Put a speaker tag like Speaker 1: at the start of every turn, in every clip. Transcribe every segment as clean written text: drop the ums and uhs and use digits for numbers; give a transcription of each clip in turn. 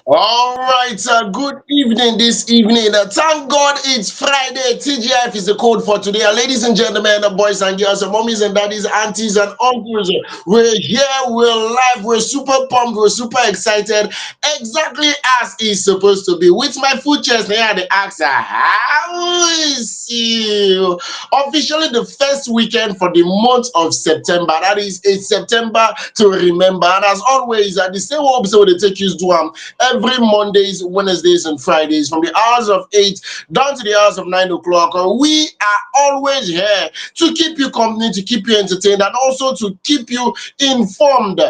Speaker 1: All right, good evening this evening. Thank God it's Friday. TGIF is the code for today. Ladies and gentlemen, boys and girls, mommies and daddies, aunties and uncles, we're here, we're live, we're super pumped, we're super excited, exactly as it's supposed to be. With my full chest, here the answer. How is you? Officially the first weekend for the month of September. That is, it's September to remember. And as always, the same episode they take you to every Mondays, Wednesdays, and Fridays from the hours of 8 down to the hours of 9 o'clock. We are always here to keep you company, to keep you entertained, and also to keep you informed.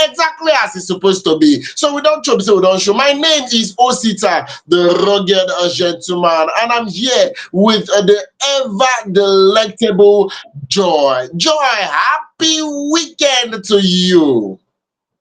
Speaker 1: Exactly as it's supposed to be. So we don't chop, so we don't show. My name is Osita, the rugged gentleman, and I'm here with the ever delectable Joy. Joy, happy weekend to you.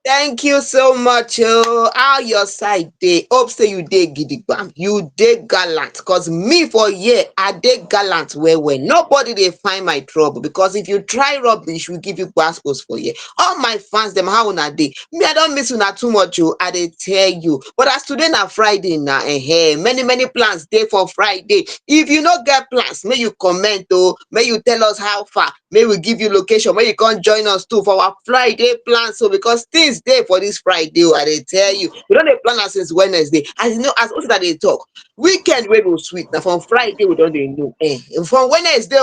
Speaker 2: Thank you so much. How your side dey? Hope say you dey gidigbam. You dey gallant. Cause me for here, I dey gallant well. Nobody dey find my trouble. Because if you try rubbish, we give you gbasgbos for here. All my fans, them how una dey? Me, I don't miss una too much. I dey tell you. But as today na Friday na, many plans dey for Friday. If you no get plans, may you comment. May you tell us how far. May we give you location. May you come join us too for our Friday plans. So because things dey for this Friday, I dey tell you, we don dey plan am since Wednesday. As you know, as also that dey talk, weekend wey go sweet na from Friday we don dey know. From Wednesday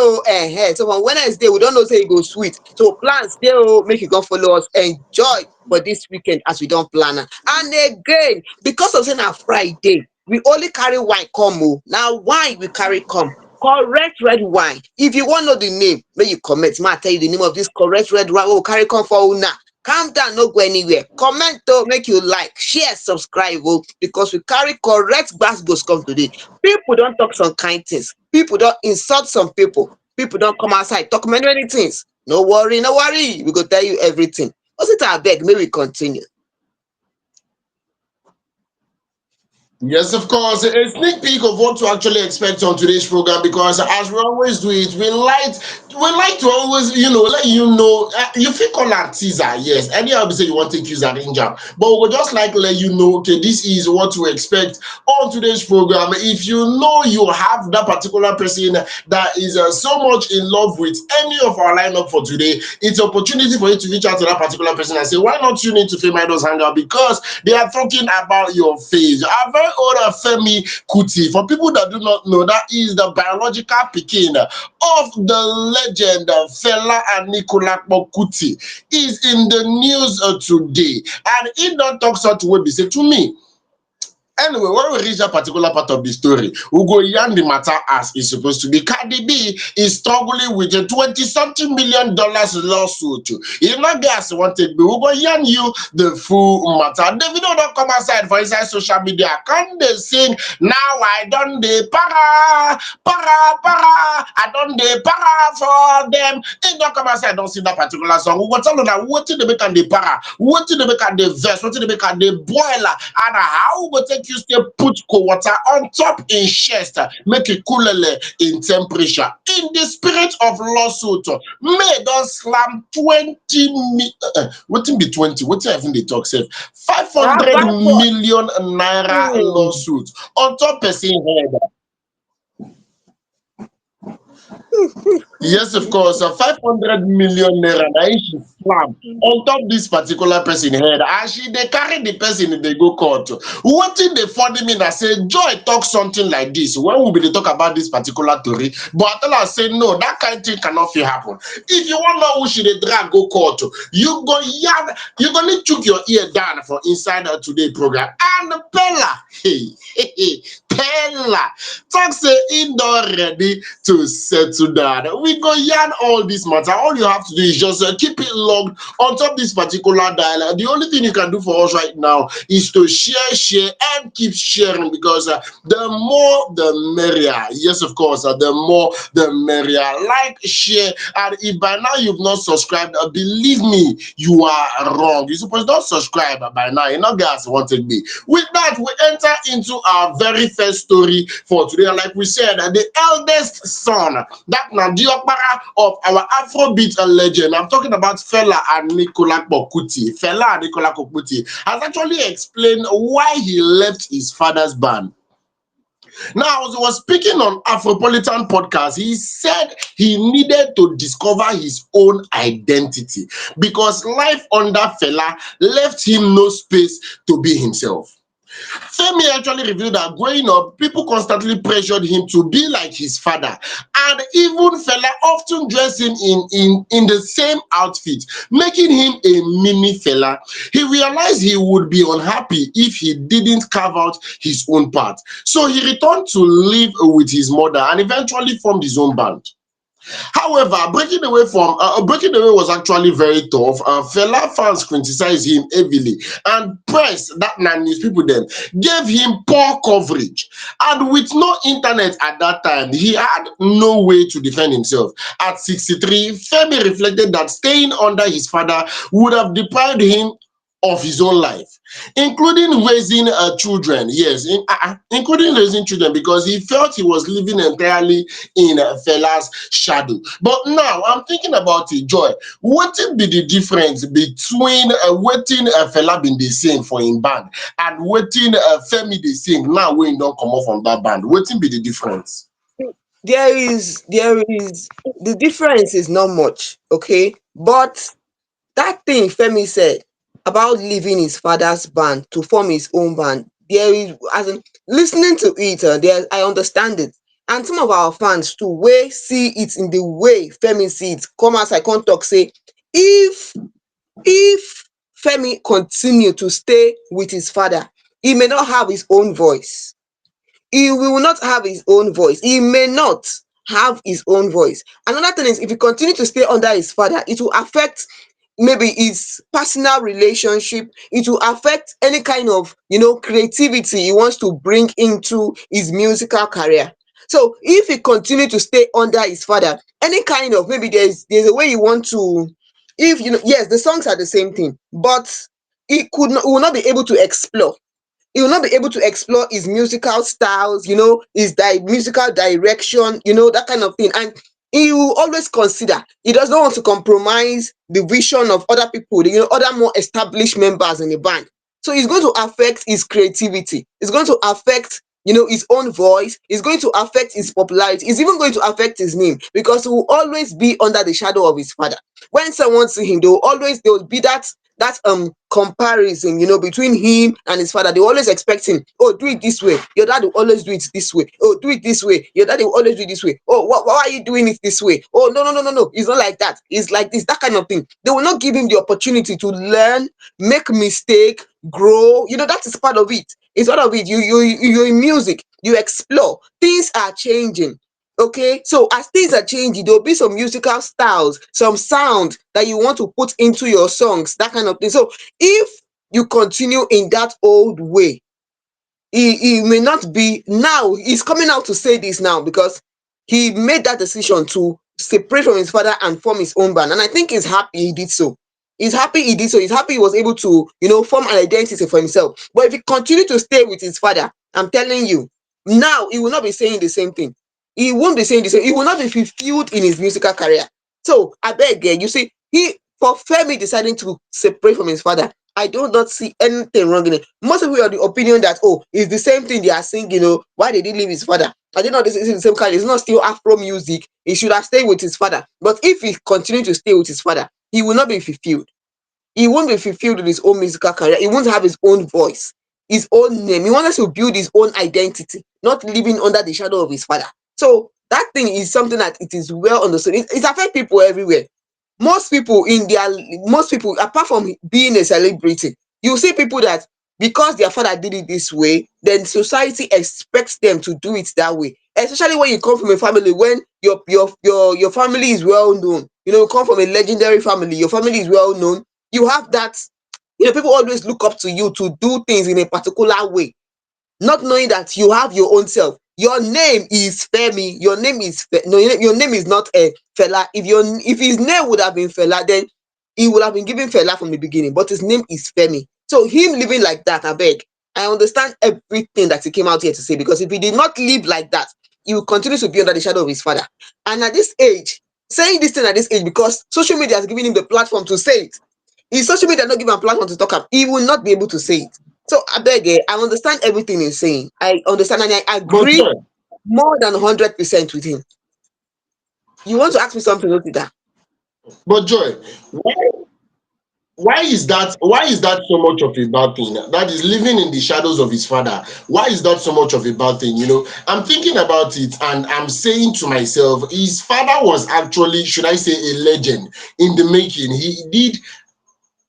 Speaker 2: so from Wednesday we don know say e go sweet. So plans dey make you come follow us enjoy for this weekend as we don plan am. And again, because of say na Friday, we only carry wine come na wine we carry come. Correct red wine. If you wan know the name, make you comment. May I tell you the name of this correct red wine wey we carry come for una. Calm down, no go anywhere. Comment make you like, share, subscribe because we carry correct gbasgbos come today. People don talk some kind things. People don insult some people. People don come outside talk many things. No worry, no worry. We go tell you everything. Osita abeg, may we continue.
Speaker 1: Yes, of course. A sneak peek of what to actually expect on today's program because as we always do it, we like to always, let you know. You feel call that teaser, yes. Anyhow, we say you want to use that ninja, but we will just like let you know, okay, this is what to expect on today's program. If you know you have that particular person that is so much in love with any of our lineup for today, it's an opportunity for you to reach out to that particular person and say, why not tune in to Fame Idols Hangout? Because they are talking about your face. Our very own Femi Kuti. For people that do not know, that is the biological pikin of the legend Fela and Nicola Kuti. Is in the news today, and he don't talk such way. Be say to me. Anyway, when we reach that particular part of the story, we go yarn the matter as it's supposed to be. Cardi B is struggling with a 20-something million lawsuit. If not guys want to be, we go yarn you the full matter. Davido don't come outside for inside social media. Can they sing, now I done the para, I done the para for them. He don't come outside, don't sing that particular song. We go tell them that what did they make and the para, what did they make and the verse, what did they make and the boiler, and how we go take you still put cold water on top in chest, make it coolele in temperature. In the spirit of lawsuit, May don slam 20 wetin be 20? Wetin even dey talk sef? 500 million naira lawsuit on top person head. Yes, of course. 500 million naira na im she slam on top this particular person head. As she dey carry the person dey go court. Wetin dey funny me na say Joy talk something like this when we bin dey talk about this particular tori, but I tell her say no, that kind thing cannot fit happen. If you wan know who she dey drag go court, you go yarn, you go need chook your ear down for inside today program. And Peller, hey, Peller talk say he don ready to settle down. We go yarn all this matter. All you have to do is just keep it logged on top this particular dial. The only thing you can do for us right now is to share, and keep sharing because the more the merrier. Yes, of course, the more the merrier. Like, share, and if by now you've not subscribed, believe me, you are wrong. You're supposed to not subscribe by now. You know, guys, want to be. With that, we enter into our very first first story for today. And like we said, the eldest son, that Nadiokbara of our Afrobeat legend, I'm talking about Fela and Nicola Kokuti. Fela and Nicola Kokuti has actually explained why he left his father's band. Now, as he was speaking on Afropolitan podcast, he said he needed to discover his own identity because life under Fela left him no space to be himself. Femi actually revealed that growing up, people constantly pressured him to be like his father, and even Fela often dressed him in the same outfit, making him a mini Fela. He realized he would be unhappy if he didn't carve out his own path. So he returned to live with his mother and eventually formed his own band. However, breaking away was actually very tough. Fela fans criticized him heavily, and press that na news people then gave him poor coverage. And with no internet at that time, he had no way to defend himself. At 63, Femi reflected that staying under his father would have deprived him of his own life, including raising children. Yes, including raising children, because he felt he was living entirely in Fela's shadow. But now I'm thinking about it, Joy. What be the difference between waiting Fela been dey sing for him band and waiting Femi dey sing now when he don't come off from that band? What be the difference?
Speaker 2: There is the difference is not much, okay? But that thing Femi said about leaving his father's band to form his own band, there is, as in listening to it, there I understand it. And some of our fans too wey see it in the way Femi see it come outside come talk say if if Femi continue to stay with his father, he may not have his own voice. He will not have his own voice. He may not have his own voice. Another thing is, if he continue to stay under his father, it will affect maybe his personal relationship. It will affect any kind of creativity he wants to bring into his musical career. So if he continue to stay under his father, any kind of, maybe there's a way you want to, if yes, the songs are the same thing, but he will not be able to explore. He will not be able to explore his musical styles, his musical direction, that kind of thing. And he will always consider, he does not want to compromise the vision of other people, other more established members in the band. So it's going to affect his creativity. It's going to affect his own voice. It's going to affect his popularity. It's even going to affect his name, because he will always be under the shadow of his father. When someone see him, there will be that comparison, between him and his father. They always expect him, oh, do it this way, your dad will always do it this way. Oh, do it this way, your dad will always do it this way. Oh, why are you doing it this way? Oh, no, no, no, no, no, it's not like that, it's like this, that kind of thing. They will not give him the opportunity to learn, make mistake, grow. That is part of it. It's part of it. You're in music, you explore, things are changing. Okay, so as things are changing, there'll be some musical styles, some sound that you want to put into your songs, that kind of thing. So if you continue in that old way, he may not be. Now he's coming out to say this now because he made that decision to separate from his father and form his own band. And I think he's happy he did so. He's happy he did so. He's happy he was able to, form an identity for himself. But if he continue to stay with his father, I'm telling you, now he will not be saying the same thing. He won't be saying the same. He will not be fulfilled in his musical career. So I beg, you see, for Femi deciding to separate from his father, I do not see anything wrong in it. Most people are of the opinion that, oh, it's the same thing they are saying, why did he leave his father? I did not, this is the same kind, it's not still Afro music. He should have stayed with his father. But if he continue to stay with his father, he will not be fulfilled. He won't be fulfilled in his own musical career. He won't have his own voice, his own name. He wants to build his own identity, not living under the shadow of his father. So that thing is something that it is well understood. It affects people everywhere. Most people, apart from being a celebrity, you see people that because their father did it this way, then society expects them to do it that way. Especially when you come from a family when your family is well known. You come from a legendary family, your family is well known. You have that, people always look up to you to do things in a particular way, not knowing that you have your own self. Your name is Femi. Your name is no, your name is not a Fela. If his name would have been Fela, then he would have been given Fela from the beginning. But his name is Femi. So him living like that, I beg. I understand everything that he came out here to say, because if he did not live like that, he will continue to be under the shadow of his father. And at this age, saying this thing at this age, because social media has given him the platform to say it. If social media not give him a platform to talk up, he will not be able to say it. So I beg, I understand everything he's saying. I understand and I
Speaker 1: But
Speaker 2: agree
Speaker 1: Joy,
Speaker 2: more than 100% with him. You want to ask me something, Otida?
Speaker 1: but Joy, why why is that so much of a bad thing? That is living in the shadows of his father. Why is that so much of a bad thing? I'm thinking about it and I'm saying to myself, his father was actually, should I say, a legend in the making. He did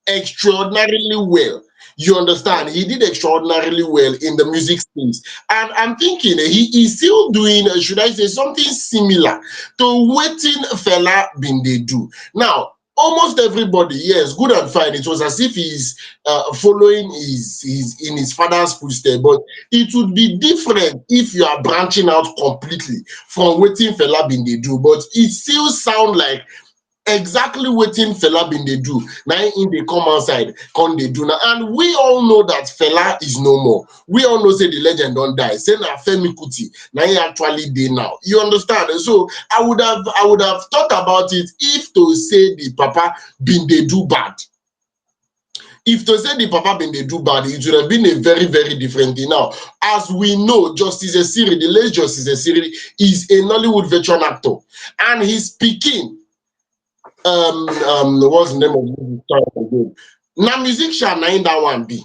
Speaker 1: extraordinarily well. You understand? He did extraordinarily well in the music space. And I'm thinking he is still doing, should I say, something similar to waiting fella been they do. Now, almost everybody, yes, good and fine. It was as if he's following his in his father's footsteps, but it would be different if you are branching out completely from waiting fella been they do. But it still sound like exactly wetin fela bin dey do na im dey come outside come dey do now. And we all know that fela is no more. We all know say the legend don die, say na Femi Kuti na im actually dey now. You understand? So I would have thought about it if to say the papa bin dey do bad. If to say the papa bin dey do bad, it would have been a very, very different thing. Now, as we know, Justice Esiri, the late Justice Esiri, is a Nollywood veteran actor, and his pikin, what's the name of this child again? Na musician na im that one be.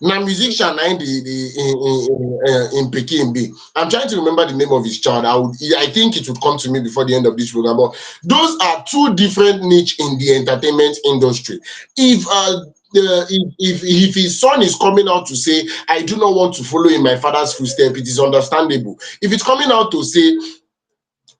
Speaker 1: Na musician na im in Peking be. I'm trying to remember the name of his child. I think it would come to me before the end of this program. But those are two different niche in the entertainment industry. If if his son is coming out to say, I do not want to follow in my father's footsteps, it is understandable. If it's coming out to say,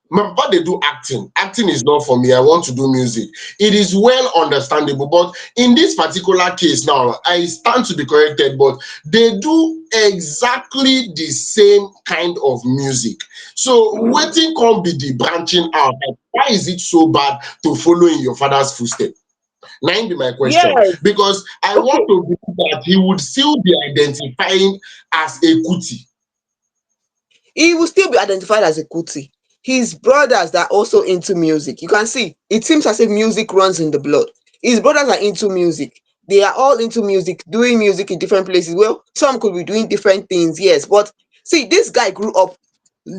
Speaker 1: my papa dey do acting, acting is not for me, I want to do music, it is well understandable. But in this particular case now, I stand to be corrected, but they do exactly the same kind of music. So wetin come be the branching out? Like, why is it so bad to follow in your father's footsteps? Na im be my question,
Speaker 2: Yes.
Speaker 1: because I want
Speaker 2: Okay.
Speaker 1: to believe that he would still be identifying as a Kuti.
Speaker 2: He will still be identified as a Kuti. His brothers that are also into music. You can see, it seems as if music runs in the blood. His brothers are into music. They are all into music, doing music in different places. Well, some could be doing different things, yes. But see, this guy grew up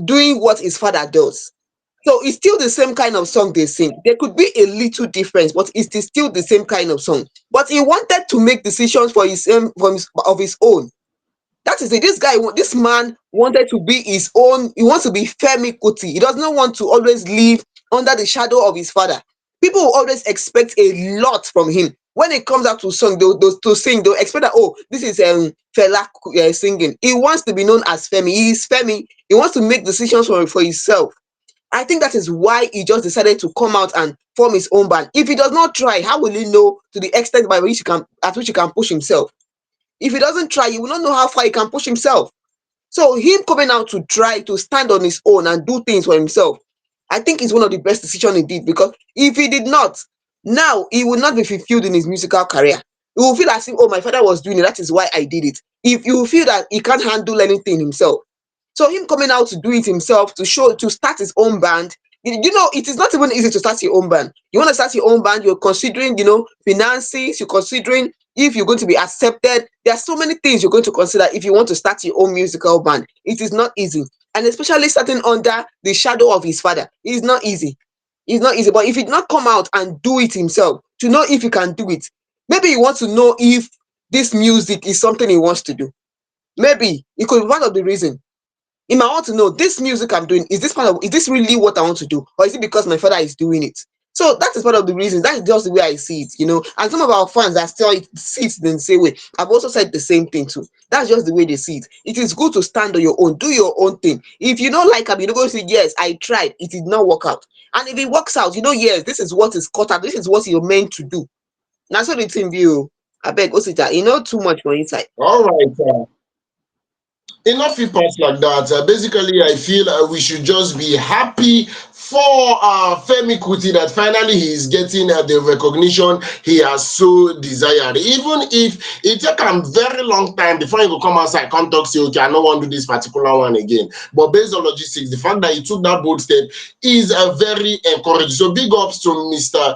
Speaker 2: doing what his father does. So it's still the same kind of song they sing. There could be a little difference, but it is still the same kind of song. But he wanted to make decisions for of his own. That is it. This man wanted to be his own. He wants to be Femi Kuti. He does not want to always live under the shadow of his father. People will always expect a lot from him. When it comes out to song, to sing, they'll expect that, oh, this is Fela singing. He wants to be known as Femi. He is Femi. He wants to make decisions for himself. I think that is why he just decided to come out and form his own band. If he does not try, how will he know to the extent by which he can push himself? If he doesn't try, he will not know how far he can push himself. So him coming out to try to stand on his own and do things for himself, I think is one of the best decisions he did, because if he did not, now he will not be fulfilled in his musical career. He will feel as if, oh, my father was doing it, that is why I did it. If you feel that he can't handle anything himself, so him coming out to do it himself, to start his own band, it is not even easy to start your own band. You want to start your own band, you're considering, finances, you're considering if you're going to be accepted. There are so many things you're going to consider if you want to start your own musical band. It is not easy. And especially starting under the shadow of his father. It's not easy. It's not easy. But if he did not come out and do it himself, to know if he can do it, maybe he wants to know if this music is something he wants to do. Maybe it could be one of the reasons. He might want to know, this music I'm doing, is this really what I want to do? Or is it because my father is doing it? So that is part of the reason. That is just the way I see it. And some of our fans are still see it in the same way. I've also said the same thing too. That's just the way they see it. It is good to stand on your own, do your own thing. If you don't like it, you're not going to say, yes, I tried, it did not work out. And if it works out, yes, this is what is cut out, this is what you're meant to do. Now, so the thing view. I beg, Osita, too much for inside.
Speaker 1: All right. Enough fit pass like that. Basically, I feel we should just be happy for Femi Kuti that finally he is getting the recognition he has so desired. Even if it take am very long time before he go come outside come talk say okay I no wan do this particular one again. But based on logistics, the fact that he took that bold step is very encouraging. So big ups to Mr.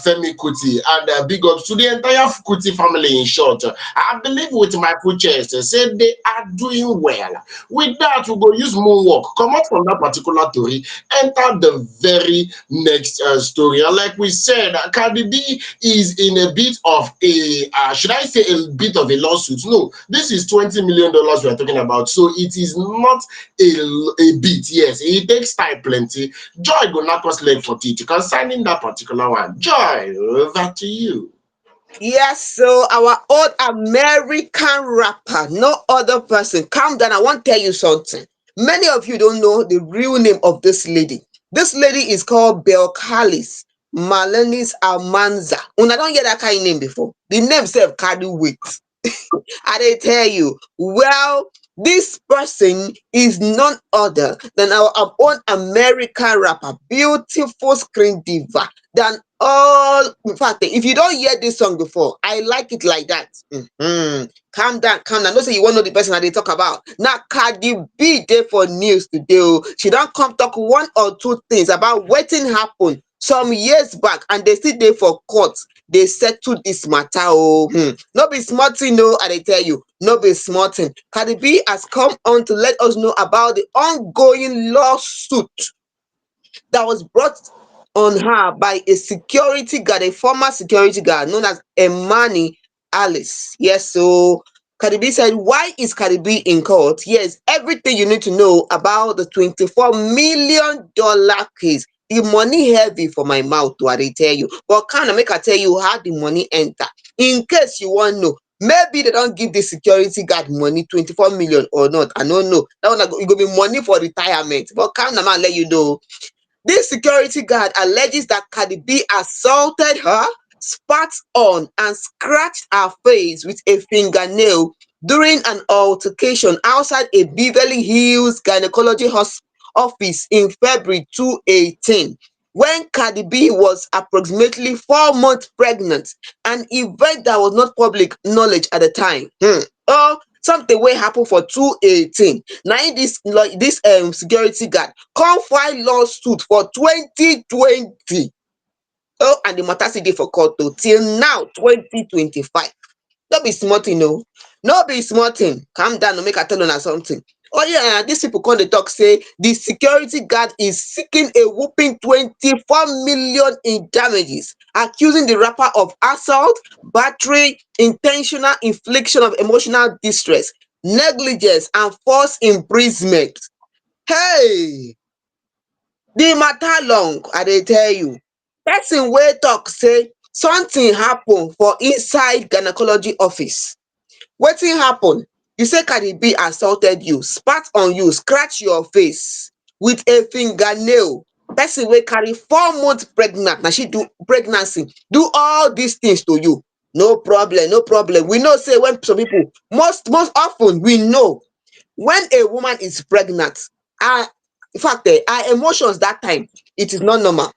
Speaker 1: Femi Kuti and big ups to the entire Kuti family in short. I believe with my full chest say they are doing well. With that, we go use moonwalk, come out from that particular story, enter the very next story. And like we said, Cardi B is in a bit of a, should I say, a bit of a lawsuit? No, this is $20 million we are talking about. So it is not a bit. Yes, it takes time plenty. Joy go knock us leg for teeth concerning that particular one. Joy, over to you.
Speaker 2: Yes, so our old American rapper, no other person. Calm down, I want to tell you something. Many of you don't know the real name of this lady. This lady is called Belcalis Malenis Almanza. Una don't hear that kind of name before. The name self carry weight. I dey tell you. Well, this person is none other than our own American rapper, beautiful screen diva. Than all, in fact, if you don't hear this song before, I like it like that. Calm down, calm down. No say you wan know the person that they talk about. Now Cardi B dey for news today. Oh. She don come talk one or two things about wetin happen some years back, and they still dey for court. They settle this matter. Oh, no be small thing. No, I dey tell you, no be small thing. Cardi B has come on to let us know about the ongoing lawsuit that was brought on her by a security guard, a former security guard known as Emani Alice. Yes, so Cardi B said, why is Cardi B in court? Yes, everything you need to know about the $24 million case. The money heavy for my mouth, do I dey tell you? But kind of make I tell you how the money enter. In case you want to know, maybe they don't give the security guard money 24 million or not. I don't know. That one it go be money for retirement. But come now, man, let you know. This security guard alleges that Cardi B assaulted her, spat on and scratched her face with a fingernail during an altercation outside a Beverly Hills gynecology office in February 2018 when Cardi B was approximately 4 months pregnant, an event that was not public knowledge at the time. Oh, something wey happen for 2018. Na im this security guard come file lawsuit for 2020. Oh, and the matter still dey for court o till now 2025. No be small thing o, no be small thing. Calm down o, make I tell una something. Oh yeah, dis people come dey talk say the security guard is seeking a whooping 24 million in damages, accusing the rapper of assault, battery, intentional infliction of emotional distress, negligence and false imprisonment. Hey, the matter long, I dey tell you. Person wey talk say something happen for inside gynecology office. Wetin happen? You say Cardi B assaulted you, spat on you, scratch your face with a fingernail. Person wey carry 4 months pregnant, na she do pregnancy, do all these things to you. No problem, no problem. We know say when some people, most often we know when a woman is pregnant, her, in fact, her emotions that time, it is not normal.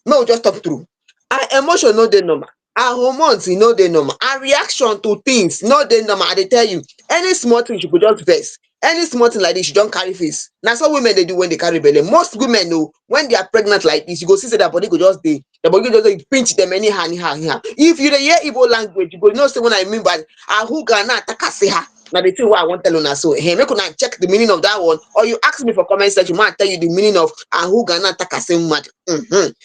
Speaker 2: Make we just talk true. Her emotion no dey normal, her hormones e no dey normal, her reaction to things no dey normal. I dey tell you, any small thing she go just vex, any small thing like this she don carry face. Na so women dey do when they carry belle. Most women o, when they are pregnant like this, you go see say their body go just dey, their body go just dey pinch them anyhow anyhow anyhow. If you dey hear Igbo language, you go know say what I mean by ahuga na takasiha. Na the thing wey I wan tell una so. Hey, make una check the meaning of that one, or you ask me for comment section, ma tell you the meaning of ahuga na takasi mad.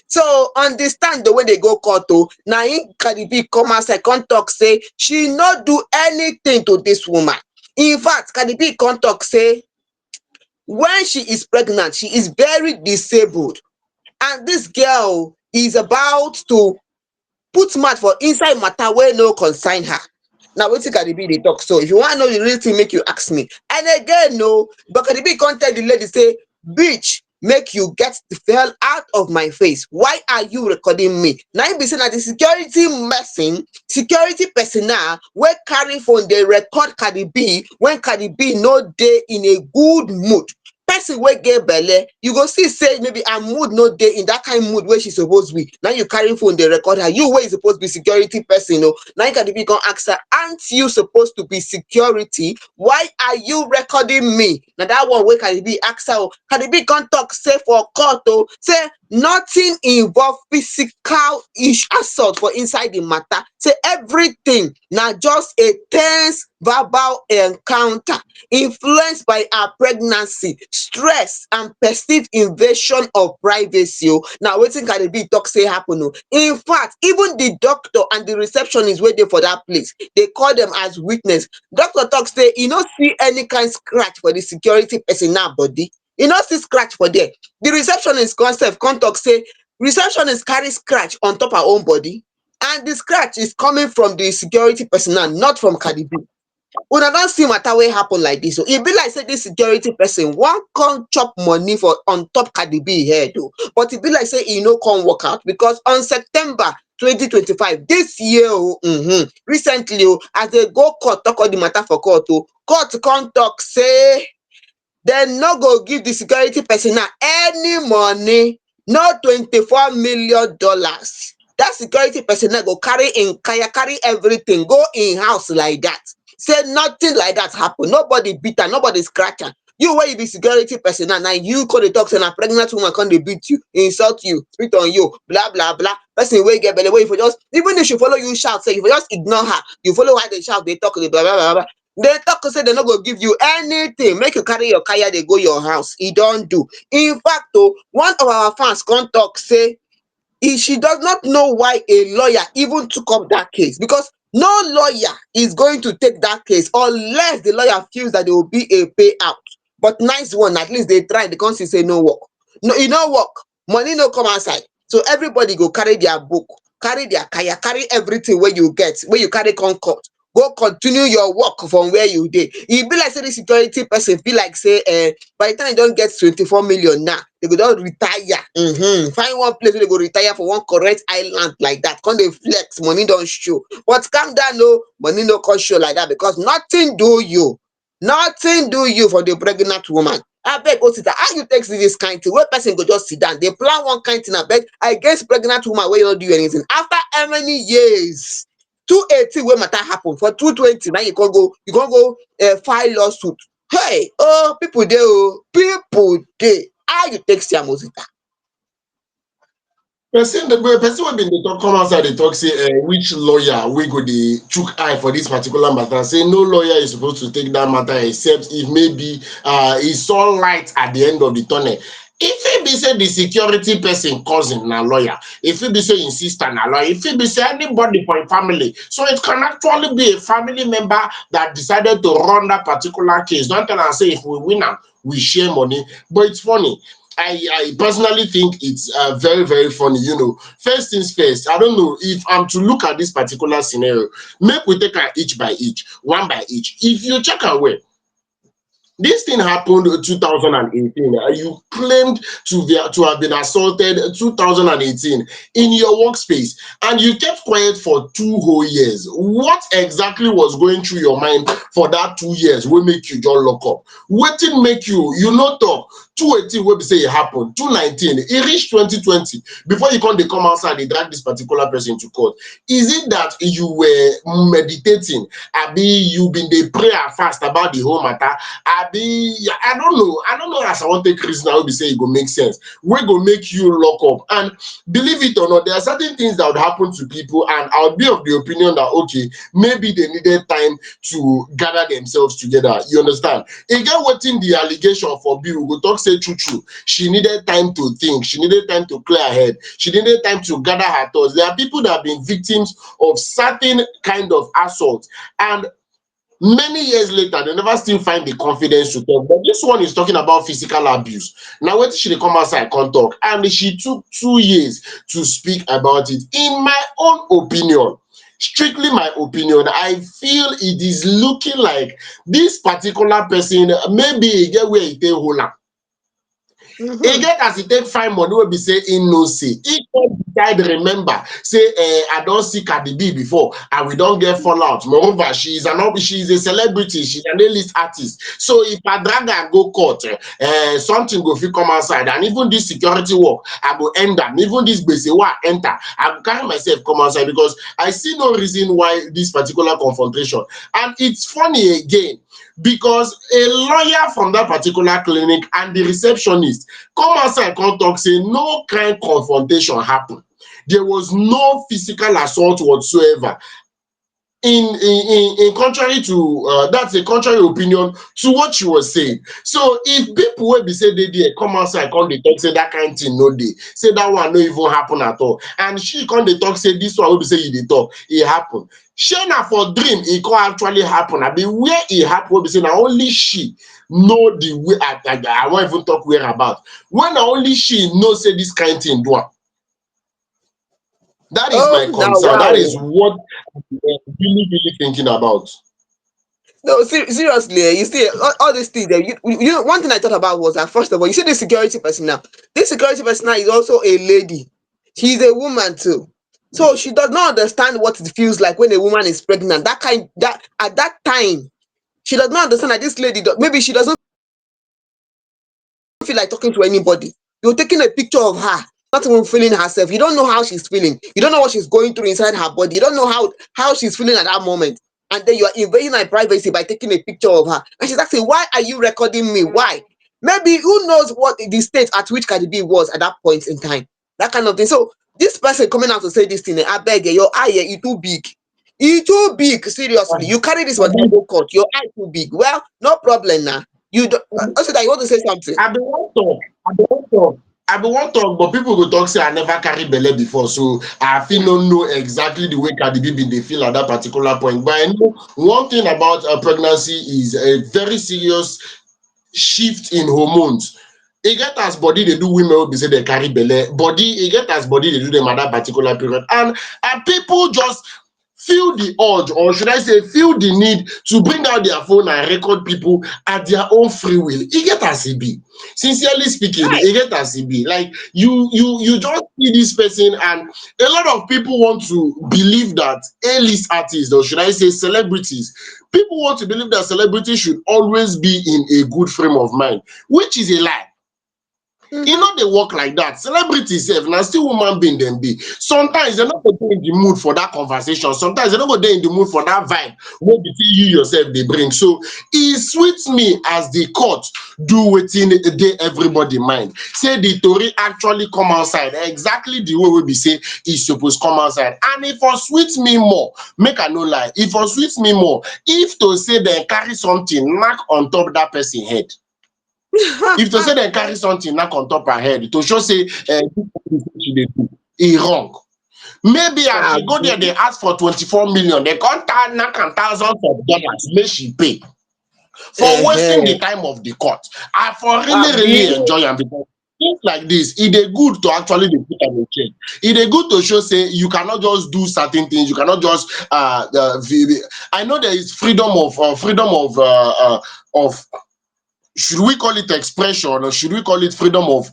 Speaker 2: So understand the way they go court o. Na im Cardi B come outside come talk say she no do anything to this woman. In fact, Cardi B come talk say when she is pregnant, she is very disabled, and this girl is about to put mouth for inside matter wey no concern her. Na wetin Cardi B dey talk so. If you wan know the real thing, make you ask me. And again no, but Cardi B come tell the lady say, bitch, make you get the hell out of my face. Why are you recording me? Na im be say na the security personnel wey carry phone dey record Cardi B when Cardi B no dey in a good mood. person wey get belle, you go see say maybe her mood no dey in that kind mood wey she suppose be. Now you carry phone dey record her. You wey you suppose be security person o. Na im Cardi B come ask her, aren't you supposed to be security? Why are you recording me? Na that one wey Cardi B ask her o. Cardi B come talk say for court o, say nothing involve physical assault for inside the matter, say everything na just a tense verbal encounter influenced by her pregnancy, stress and perceived invasion of privacy o. Na wetin Cardi B talk say happen o. In fact, even the doctor and the receptionist wey dey for that place, dey call them as witness. Doctor talk say e no see any kind scratch for the security personnel body. E no see scratch for there. The receptionist come sef come talk say receptionist carry scratch on top her own body, and the scratch is coming from the security personnel, not from Cardi B. Una don see matter wey happen like this o. E be like say this security person wan come chop money for on top Cardi B head o, but e be like say e no come work out, because on September 2025 this year o, recently o, as dey go court talk all the matter for court o, court come talk say dem no go give the security personnel any money, no $24 million. That security personnel go carry im kaya, carry everything go im house like that. Say nothing like that happen, nobody beat am, nobody scratch am. You wey you be security personnel, na you come dey talk say na pregnant woman come dey beat you, insult you, spit on you, blah blah blah. Person wey get belle wey you for just, even if she follow you shout say you for just ignore her, you follow her dey shout dey talk dey blah blah blah blah. Dey talk say dem no go give you anything, make you carry your kaya dey go your house. E don do. In fact o, one of our fans come talk say she does not know why a lawyer even took up that case, because no lawyer is going to take that case unless the lawyer feels that there will be a payout. But nice one, at least they try, the council say no work. No, e no work, money no come outside. So everybody go carry their book, carry their kaya, carry everything wey you get, wey you carry come court, go continue your work from where you dey. E be like say the security person feel like say by the time you don get 24 million now, they go don retire. Find one place where they go retire for one correct island like that, come dey flex, money don show. But calm down o, money no come show like that, because nothing do you, nothing do you for the pregnant woman. Abeg Osita, how you take see this kind thing wey person go just sit down dey plan one kind thing abeg against pregnant woman wey no do you anything after how many years? 218 wey matter happen for 220, now you con go file lawsuit. Hey, oh, people dey o, people dey. How you take see am, Osita?
Speaker 1: Person wey bin dey talk come outside dey talk say which lawyer wey go dey chook eye for this particular matter, say no lawyer is supposed to take that matter except if maybe e saw light at the end of the tunnel. E fit be say the security person cousin na lawyer, e fit be say im sister na lawyer, e fit be say anybody for im family. So it can actually be a family member that decided to run that particular case. Don't tell am say if we win am we share money. But it's funny, I personally think it's very, very funny. First things first, I don't know if I'm to look at this particular scenario, make we take am each by each, one by each. If you check am well, this thing happened in 2018. You claimed to have been assaulted 2018 in your workspace, and you kept quiet for 2 whole years. What exactly was going through your mind for that 2 years wey make you just lock up? Wetin make you not talk? 218 wey be say e happen, 219, e reach 2020 before you come outside dey drag this particular person to court. Is it that you were meditating, abi you been dey pray and fast about the whole matter? I don't know as I wan take reason wey be say e go make sense, wey go make you lock up. And believe it or not, there are certain things that would happen to people, and I would be of the opinion that okay, maybe they needed time to gather themselves together. You understand? E get wetin the allegation for be, we go talk say true, she needed time to think, she needed time to clear her head, she needed time to gather her thoughts. There are people that have been victims of certain kind of assault, and many years later they never still find the confidence to talk. But this one is talking about physical abuse. Now wetin she dey come outside come talk, and she took 2 years to speak about it. In my own opinion, strictly my opinion, I feel it is looking like this particular person, maybe e get where e take hold am. E
Speaker 2: Mhm.
Speaker 1: get as e take find money wey be say im no see. E come decide remember say I don see Cardi B before and we don get fallout. Moreover, she is a celebrity, she is an A-list artist. So if I drag her go court, something go fit come outside, and even dis security work I go end am. Even dis gbese wey I enter, I go carry myself come outside because I see no reason why dis particular confrontation. And it's funny again because a lawyer from that particular clinic and the receptionist come outside come talk say no kind confrontation happen. There was no physical assault whatsoever. In contrary to that's a contrary opinion to what she was saying. So if people wey be say dey there come outside come dey talk say that kind thing no dey, say that one no even happen at all, and she come dey talk say this one wey be say you dey talk e happen, shey na for dream e come actually happen abi where e happen wey be say na only she know the way. I wan even talk whereabout, when na only she know say this kind thing do am. That is
Speaker 2: Oh,
Speaker 1: my
Speaker 2: now
Speaker 1: concern. That is
Speaker 2: wow.
Speaker 1: what I'm really thinking about.
Speaker 2: No, seriously, you see, all these things. You know, one thing I thought about was that first of all, you see this security personnel. This security personnel is also a lady. She's a woman too, so she does not understand what it feels like when a woman is pregnant. That at that time, she does not understand that this lady. Maybe she doesn't feel like talking to anybody. You're taking a picture of her, not even feeling herself. You don't know how she's feeling. You don't know what she's going through inside her body. You don't know how she's feeling at that moment. And then you are invading her privacy by taking a picture of her. And she's asking, "Why are you recording me? Why?" Maybe who knows what the state at which Cardi B was at that point in time. That kind of thing. So this person coming out to say this thing, I beg you, your eye, you too big. You too big, seriously. You carry this matter
Speaker 1: Abi
Speaker 2: go court. Your eye too big. Well, no problem now. You don't, also that you want to say something.
Speaker 1: I bin wan talk, but people go talk say I never carry belle before, so I fit no know exactly the way Cardi B bin dey feel at that particular point. But I know one thing about pregnancy is a very serious shift in hormones. E get as body dey do women wey be say dey carry belle, body e get as body dey do them at that particular period, and people just feel the urge, or should I say feel the need to bring out their phone and record people at their own free will. E get as e be. Sincerely speaking,
Speaker 2: Right.
Speaker 1: e get as e be. Like you just see this person, and a lot of people want to believe that A-list artists, or should I say celebrities, people want to believe that celebrities should always be in a good frame of mind, which is a lie. E
Speaker 2: Mhm.
Speaker 1: no dey work like that. Celebrity sef na still human being dem be. Sometimes dem no go dey in the mood for that conversation, sometimes dem no go dey in the mood for that vibe wey be say you yourself dey bring. So e sweet me as the court do wetin dey everybody mind, say the tori actually come outside exactly the way wey be say e suppose come outside. And e for sweet me more, make I no lie, e for sweet me more if to say dem carry something knack on top that person head. If to say dem carry something knack on top her head to show say she dey do e wrong. Maybe as she go there
Speaker 2: Abi.
Speaker 1: dey ask for 24 million, dem come knack am thousands of dollars make she pay for wasting
Speaker 2: Ehen.
Speaker 1: the time of the court. I for
Speaker 2: Abi.
Speaker 1: really enjoy am because things like this e dey good to actually dey put am in check. E dey good to show say you cannot just do certain things, you cannot just I know there is freedom of should we call it expression, or should we call it freedom of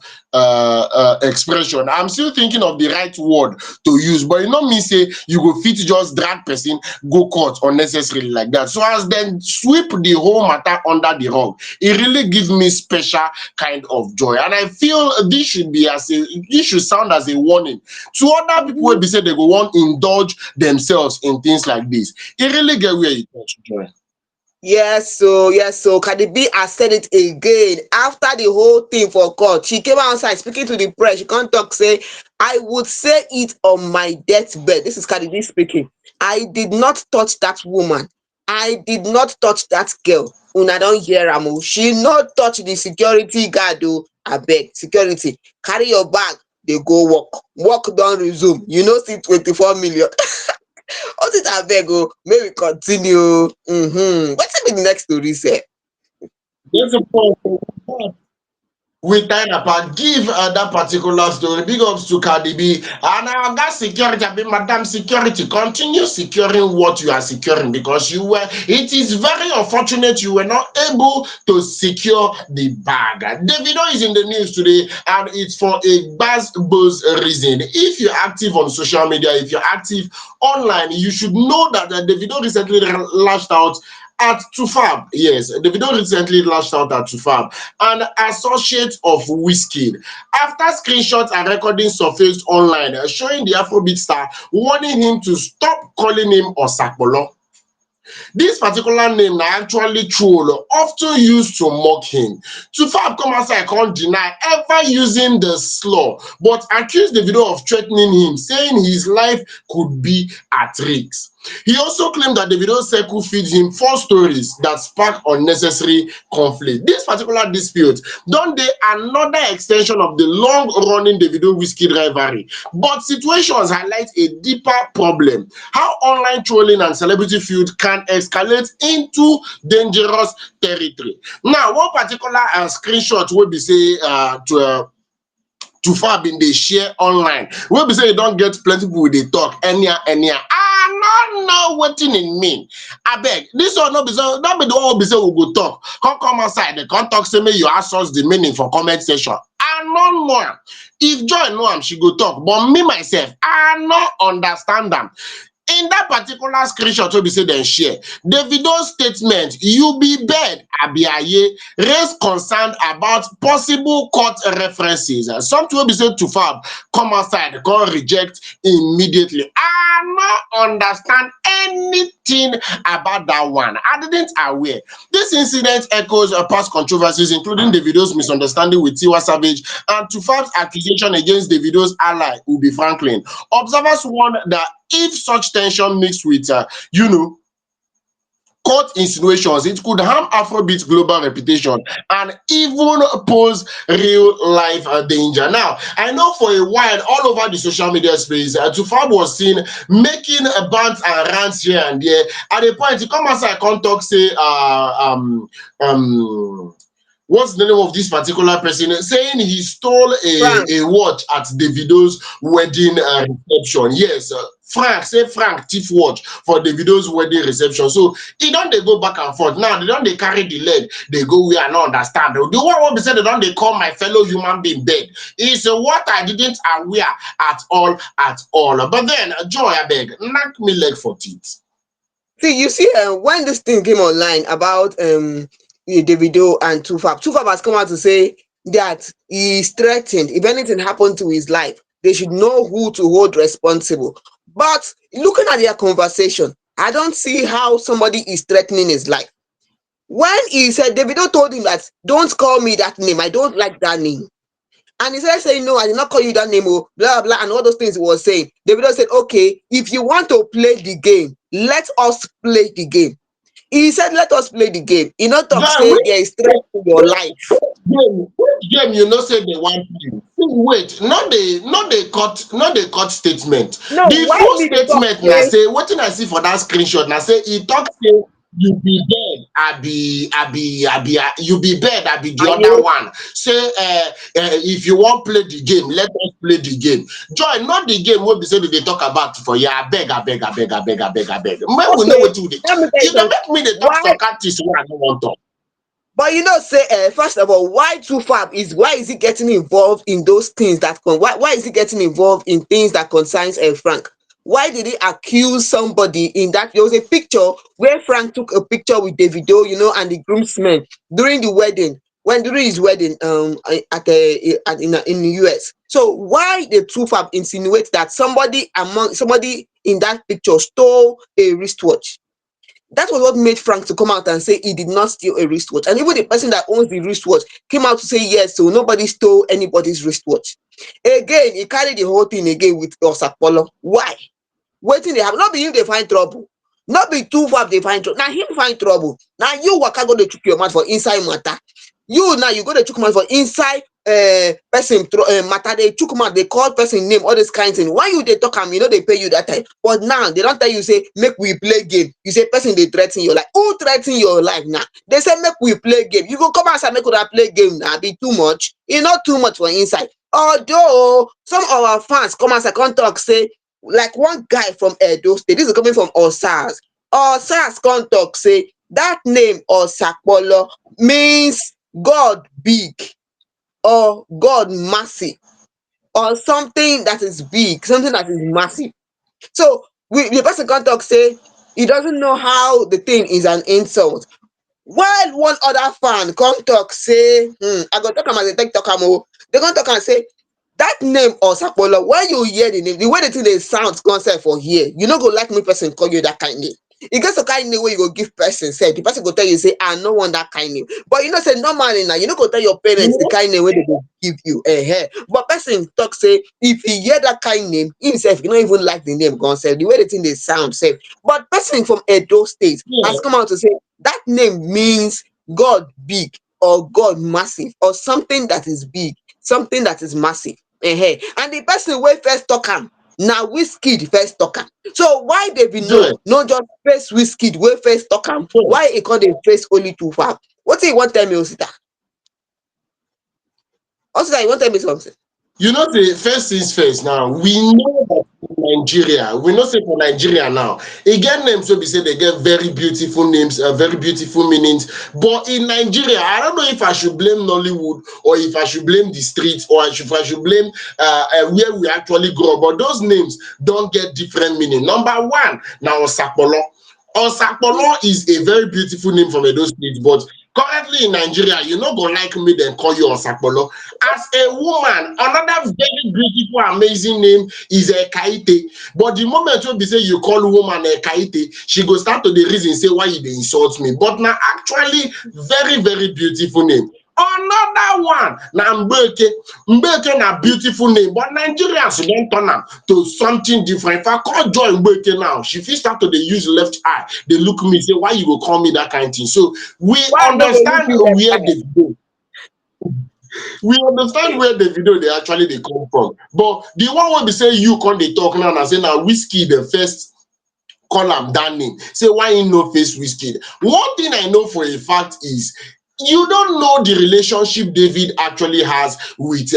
Speaker 1: expression? I'm still thinking of the right word to use, but e no mean say you go fit just drag person go court unnecessarily like that. So as dem sweep the whole matter under the rug, e really give me special kind of joy, and I feel this should sound as a warning to other people wey
Speaker 2: Mhm.
Speaker 1: be say they go wan indulge themselves in things like this. E really get where e touch joy.
Speaker 2: Yes, so Cardi B has said it again after the whole thing for court. She came outside speaking to the press. She can't talk, say, "I would say it on my deathbed." This is Cardi B speaking. "I did not touch that woman. I did not touch that girl. Una don hear am o. She no touch the security guard o. Abeg, security, carry your bag, dey go work. Work don resume. You no see 24 million." Hold it abeg o, make we continue. Wetin be the next story sef?
Speaker 1: Yes, of course. with Dynapa give that particular story. Big ups to Cardi B. And that security, I mean, Madam Security, continue securing what you are securing because it is very unfortunate you were not able to secure the bag. Davido is in the news today and it's for a buzz reason. If you're active on social media, if you're active online, you should know that Davido recently lashed out at Tufab. Yes, Davido recently lashed out at Tufab, an associate of Wizkid, after screenshots and recordings surfaced online showing the Afrobeat star warning him to stop calling him Osakpolo. This particular name na actually troll often used to mock him. Tufab come outside can't deny ever using the slur, but accused Davido of threatening him, saying his life could be at risk. He also claimed that Davido's circle feeds him false stories that spark unnecessary conflict. This particular dispute don dey another extension of the long-running Davido-Wizkid rivalry, but situations highlight a deeper problem: how online trolling and celebrity feud can escalate into dangerous territory. Now, one particular screenshot wey be say Tufab bin dey share online, wey be say e don get plenty people dey talk anyhow. I no know wetin e mean. Abeg, this one no be the one wey be say we go talk come outside dey come talk say make you ask us the meaning for comment section. I no know am. If Joy know am, she go talk, but me myself, I no understand am. In that particular screenshot wey be say dem share, Davido's statement "you be bird abi aye" raise concern about possible court references, something wey be say Tufab come outside come reject immediately. I no understand anything about that one. I didn't aware. This incident echoes past controversies, including Davido's misunderstanding with Tiwa Savage and Tufab's accusation against Davido's ally Ubi Franklin. Observers warn that if such tension mixed with court insinuations, it could harm Afrobeat's global reputation and even pose real life danger. Now, I know for a while, all over the social media space, Tufab was seen making bants and rants here and there. At a point, he come outside, come talk, say, what's the name of this particular person, saying he stole
Speaker 2: Frank.
Speaker 1: a watch at Davido's wedding reception. Yes, Frank thief watch for Davido's wedding reception. So e don dey go back and forth. Now they don dey carry the leg, they go where I no understand. The one wey be say they don dey call my fellow human being dead is what I didn't aware at all. But then Joy, abeg, knack me leg for teeth.
Speaker 2: See, you see, when this thing came online about Davido and Tufab has come out to say that he is threatened. If anything happened to his life, they should know who to hold responsible. But looking at their conversation, I don't see how somebody is threatening his life. When he said, Davido told him that, don't call me that name, I don't like that name. And he started saying, no, I did not call you that name, oh, blah, blah, and all those things he was saying. Davido said, okay, if you want to play the game, let us play the game. He said, let us play the game. He not talk,
Speaker 1: Joy,
Speaker 2: say there is threat to your life.
Speaker 1: which game you know say they want you? Wait, not the cut statement.
Speaker 2: No,
Speaker 1: The
Speaker 2: why
Speaker 1: full
Speaker 2: me they talk,
Speaker 1: statement na
Speaker 2: say,
Speaker 1: say wetin I see for that screenshot na say he talk say you be dead, you be bed, I be the
Speaker 2: are
Speaker 1: other
Speaker 2: you?
Speaker 1: one. Say if you wan play the game, let us play the game. Joy, not the game wey be say they talk about for you. Abeg. When we know
Speaker 2: Okay,
Speaker 1: wetin we dey,
Speaker 2: let me tell you
Speaker 1: you dey
Speaker 2: something.
Speaker 1: make me dey talk
Speaker 2: Why?
Speaker 1: some kind things wey I no wan talk.
Speaker 2: But you know, say first of all, why is he getting involved in those things why is he getting involved in things that concerns Frank? Why did he accuse somebody in that? There was a picture where Frank took a picture with Davido, and the groomsmen during the wedding, during his wedding in the US. So why the Tufab insinuate that somebody in that picture stole a wristwatch? That was what made Frank to come out and say he did not steal a wristwatch. And even the person that owns the wristwatch came out to say yes, so nobody stole anybody's wristwatch. Again, he carried the whole thing again with Osapolo. Why? Waiting they have not be him they find trouble. Not be too far they find trouble. Now him find trouble. Now you waka go to chook your mouth for inside matter. You now you go dey chook mouth for inside person matter, dey chook mouth dey call person name, all this kind thing. Why you dey talk am, e no dey pay you that time, but now they don tell you say make we play game. You say person dey threa ten your life. Who threa ten your life now? They say make we play game. You go come outside make una play game now, be too much? E no too much for inside. Although some of our fans come outside come talk say, like one guy from Edo State, this is coming from Osas. Osas come talk say that name Osapolo means God big or God massive or something that is big, something that is massive. So the person come talk say he doesn't know how the thing is an insult. While one other fan come talk say, I go talk am as dey take talk am o. They come talk am say that name Osapolo, when you hear the name, the way the thing dey sound come sef for here, you no go like make person call you that kind name. E get some kind name wey you go give person sef, the person go tell you say I no want that kind name. But you know say normally now you no go tell your
Speaker 1: You
Speaker 2: parents the
Speaker 1: know,
Speaker 2: kind name wey dey go give you. But person talk say if he hear that kind name, himself he no even like the name gan sef, the way the thing dey sound sef. But person from Edo State has
Speaker 1: yeah,
Speaker 2: come out to say that name means God big or God massive or something that is big, something that is massive. And the person wey first talk am na Wizkid first talk am. So why Davido
Speaker 1: good,
Speaker 2: no just face Wizkid wey first talk am,
Speaker 1: good.
Speaker 2: why e come dey face only Tufac? Wetin you wan tell me, Osita? Osita, you wan tell me something?
Speaker 1: You know, the first things first now, we know that in Nigeria, we know say for Nigeria now, e get names wey be say they get very beautiful names, very beautiful meanings. But in Nigeria, I don't know if I should blame Nollywood or if I should blame the streets or if I should blame where we actually grow up. But those names don't get different meaning. Number one, now Osapolo. Osapolo is a very beautiful name from Edo State, but currently in Nigeria, you no go like me then call you Osapolo. As a woman, another very beautiful, amazing name is Kaite. But the moment when be say you call woman Kaite, she go start to the reason say why you dey insult me. But now actually very, very beautiful name. Another one na Mbeke. Mbeke na beautiful name, but Nigerians don turn am to something different. If I call Joy Mbeke now, she fit start to dey use left eye, dey look me say why you go call me that kind thing. So we
Speaker 2: Why I no go look
Speaker 1: understand
Speaker 2: you left
Speaker 1: where
Speaker 2: eye?
Speaker 1: they go. We understand where the video they actually they come from. But the one wey be say you come dey talk now and say na Whiskey the first call am that name. Say why he no face Whiskey. One thing I know for a fact is you don't know the relationship David actually has with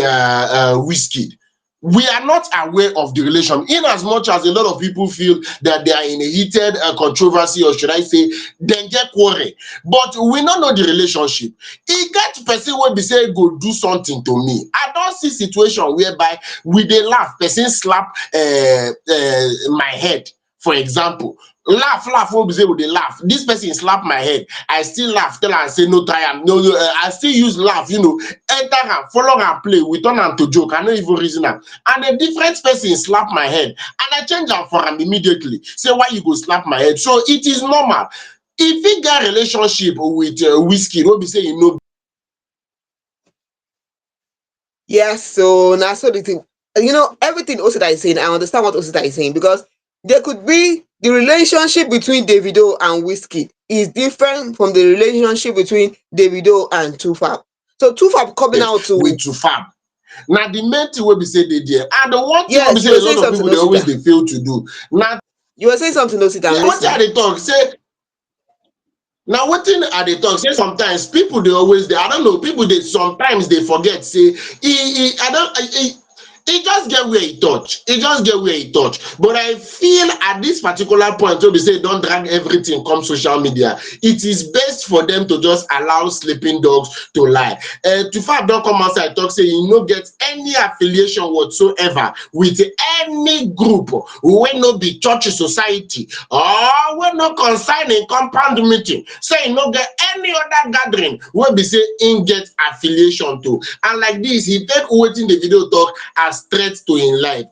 Speaker 1: Whiskey. We are not aware of the relation, in as much as a lot of people feel that they are in a heated controversy, or should I say, then get quarrel. But we don't know the relationship. E get person wey be say go do something to me. I don see situation whereby we dey laugh, person slap my head, for example. Laugh wey be say we dey laugh, this person slap my head, I still laugh, tell am say no try am, no, I still use laugh, enter am, follow am play, we turn am to joke, I no even reason am. And a different person slap my head and I change am for am immediately, say why you go slap my head. So it is normal. If he get relationship with Whiskey wey be say e no.
Speaker 2: Yes, so now so the thing, everything Osita is saying, I understand what Osita is saying, because there could be the relationship between Davido and Whiskey is different from the relationship between Davido and Tufab. So Tufab coming out
Speaker 1: With
Speaker 2: to,
Speaker 1: Tufab. Now the main thing wey be say dey there, and the one thing wey be
Speaker 2: yes, you
Speaker 1: say
Speaker 2: were
Speaker 1: a
Speaker 2: saying
Speaker 1: lot of
Speaker 2: something,
Speaker 1: people dey always
Speaker 2: Osita.
Speaker 1: dey fail to do. Now,
Speaker 2: You were saying something, Osita. I'm
Speaker 1: yeah, wetin I
Speaker 2: listening.
Speaker 1: dey talk say. Now wetin I dey talk say sometimes people dey always dey, I don't know, people dey sometimes dey forget say I don't e just get where e touch, e just get where e touch. But I feel at this particular point wey be say don drag everything come social media, it is best for them to just allow sleeping dogs to lie. Tufab don come outside talk say e no get any affiliation whatsoever with any group wey no be church society or wey no concern im compound meeting, say e no get any other gathering wey be say im get affiliation to. And like this, he take wetin the video talk as threat to im life.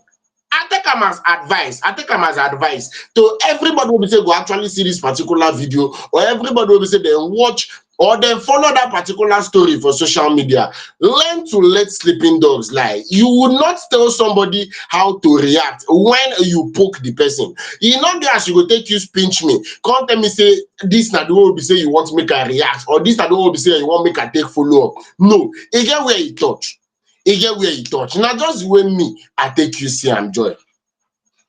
Speaker 1: I take am as advice. I take am as advice to everybody wey be say go actually see this particular video, or everybody wey be say dem watch or then follow that particular story for social media. Learn to let sleeping dogs lie. You would not tell somebody how to react when you poke the person. E no get as you go take use pinch me come tell me say dis na the one wey be say you want make I react, or dis na the one wey be say you want make I take follow up. No, e get where e touch, e get where e touch. Na just the way me I take you see am, Joy.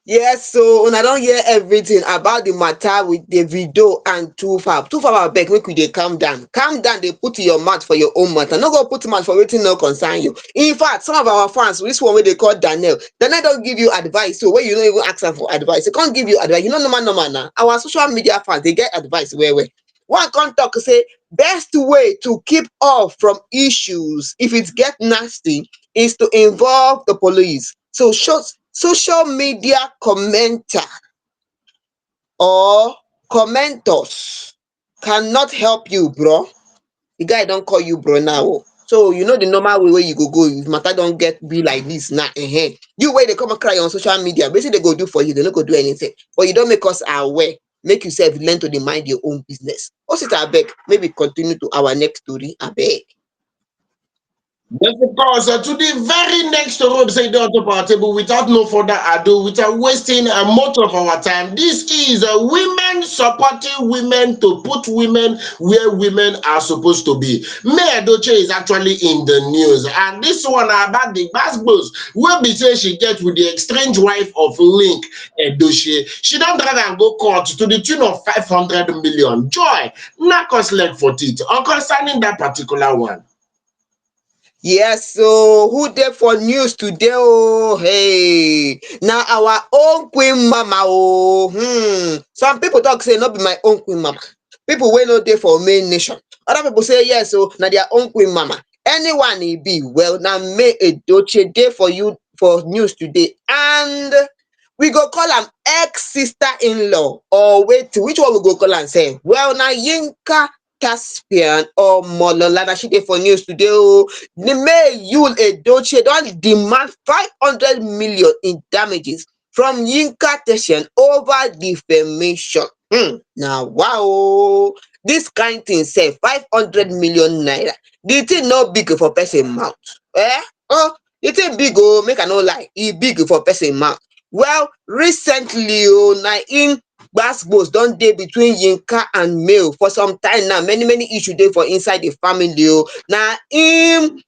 Speaker 2: Yes, so una don hear everything about the matter with Davido and Tufab. Tufab, abeg make we dey calm down. Calm down, dey put your mouth for your own matter. No go put mouth for wetin no concern you. In fact, some of our fans, this one wey dey call Daniel, Daniel don give you advice so wey you no even ask am for advice. He come give you advice. You know normal na. Our social media fans dey get advice well well. One come talk say best way to keep off from issues if it get nasty is to involve the police. So social media commenter or commenters cannot help you, bro. The guy don call you bro now o. So you know the normal way wey you go if matter don get be like this now. You wey dey come and cry on social media, wetin dey go do for you? They no go do anything. But you don make us aware. Make you sef learn to dey mind your own business. Osita abeg, make we continue to our next story abeg.
Speaker 1: Yes, of course. To the very next story say dey on top our table, without no further ado, without wasting much of our time. This is women supporting women to put women where women are supposed to be. May Edoche is actually in the news, and this one na about the gbasgbos wey be say she get with the estranged wife of Link Edoche. She don drag am go court to the tune of 500 million. Joy, knack us leg for teeth on concerning that particular one.
Speaker 2: Yes, so who dey for news today oh? Hey, na our own queen mama oh. Some people talk say no be my own queen mama. People wey no dey for main nation. Other people say yes oh, na their own queen mama. Anyone e be, well, na May Edochie dey for you for news today, and we go call am ex-sister-in-law, or wait, which one we go call am sef? Well, na Yinka Caspian or Molola na she dey for news today oh. The May Yul Edochie don demand 500 million in damages from Yinka Teshen over defamation. Na wow! This kind thing sef, 500 million naira. The thing no big for person mouth. Oh, the thing big oh, make I no lie, e big for person mouth. Well, recently oh, na im gbasgbos don dey between Yinka and May for some time now. Many issue dey for inside the family oh. Na im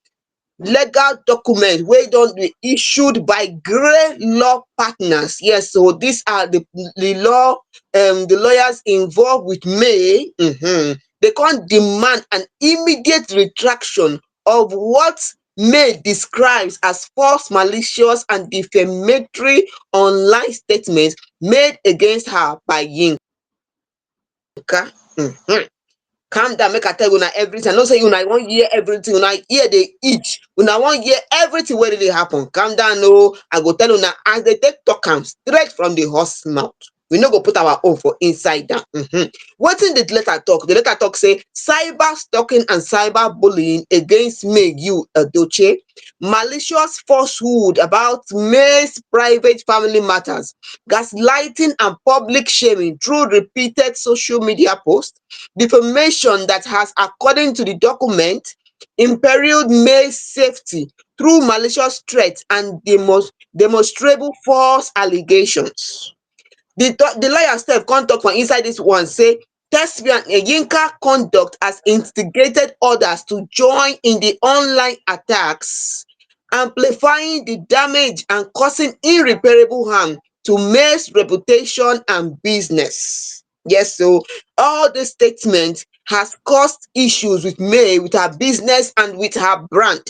Speaker 2: legal document wey don be issued by Grey Law Partners. Yes, so these are the lawyers involved with May. They con demand an immediate retraction of what May describes as false, malicious and defamatory online statements made against her by Yinka. Calm down, make I tell una everything. I know say una wan hear everything, una ear dey itch, una wan hear everything wey really happen. Calm down oh, I go tell una as dey take talk am straight from the horse mouth. We no go put our own for inside am. Wetin the letter talk? The letter talk say cyber stalking and cyber bullying against May Yul Edochie, malicious falsehood about May's private family matters, gaslighting and public shaming through repeated social media posts, defamation that has, according to the document, imperiled May's safety through malicious threats and demonstrable false allegations. The lawyer sef come talk for inside this one say Thespian Yinka conduct has instigated others to join in the online attacks, amplifying the damage and causing irreparable harm to May's reputation and business. Yes, so all dis statement has caused issues with May, with her business and with her brand.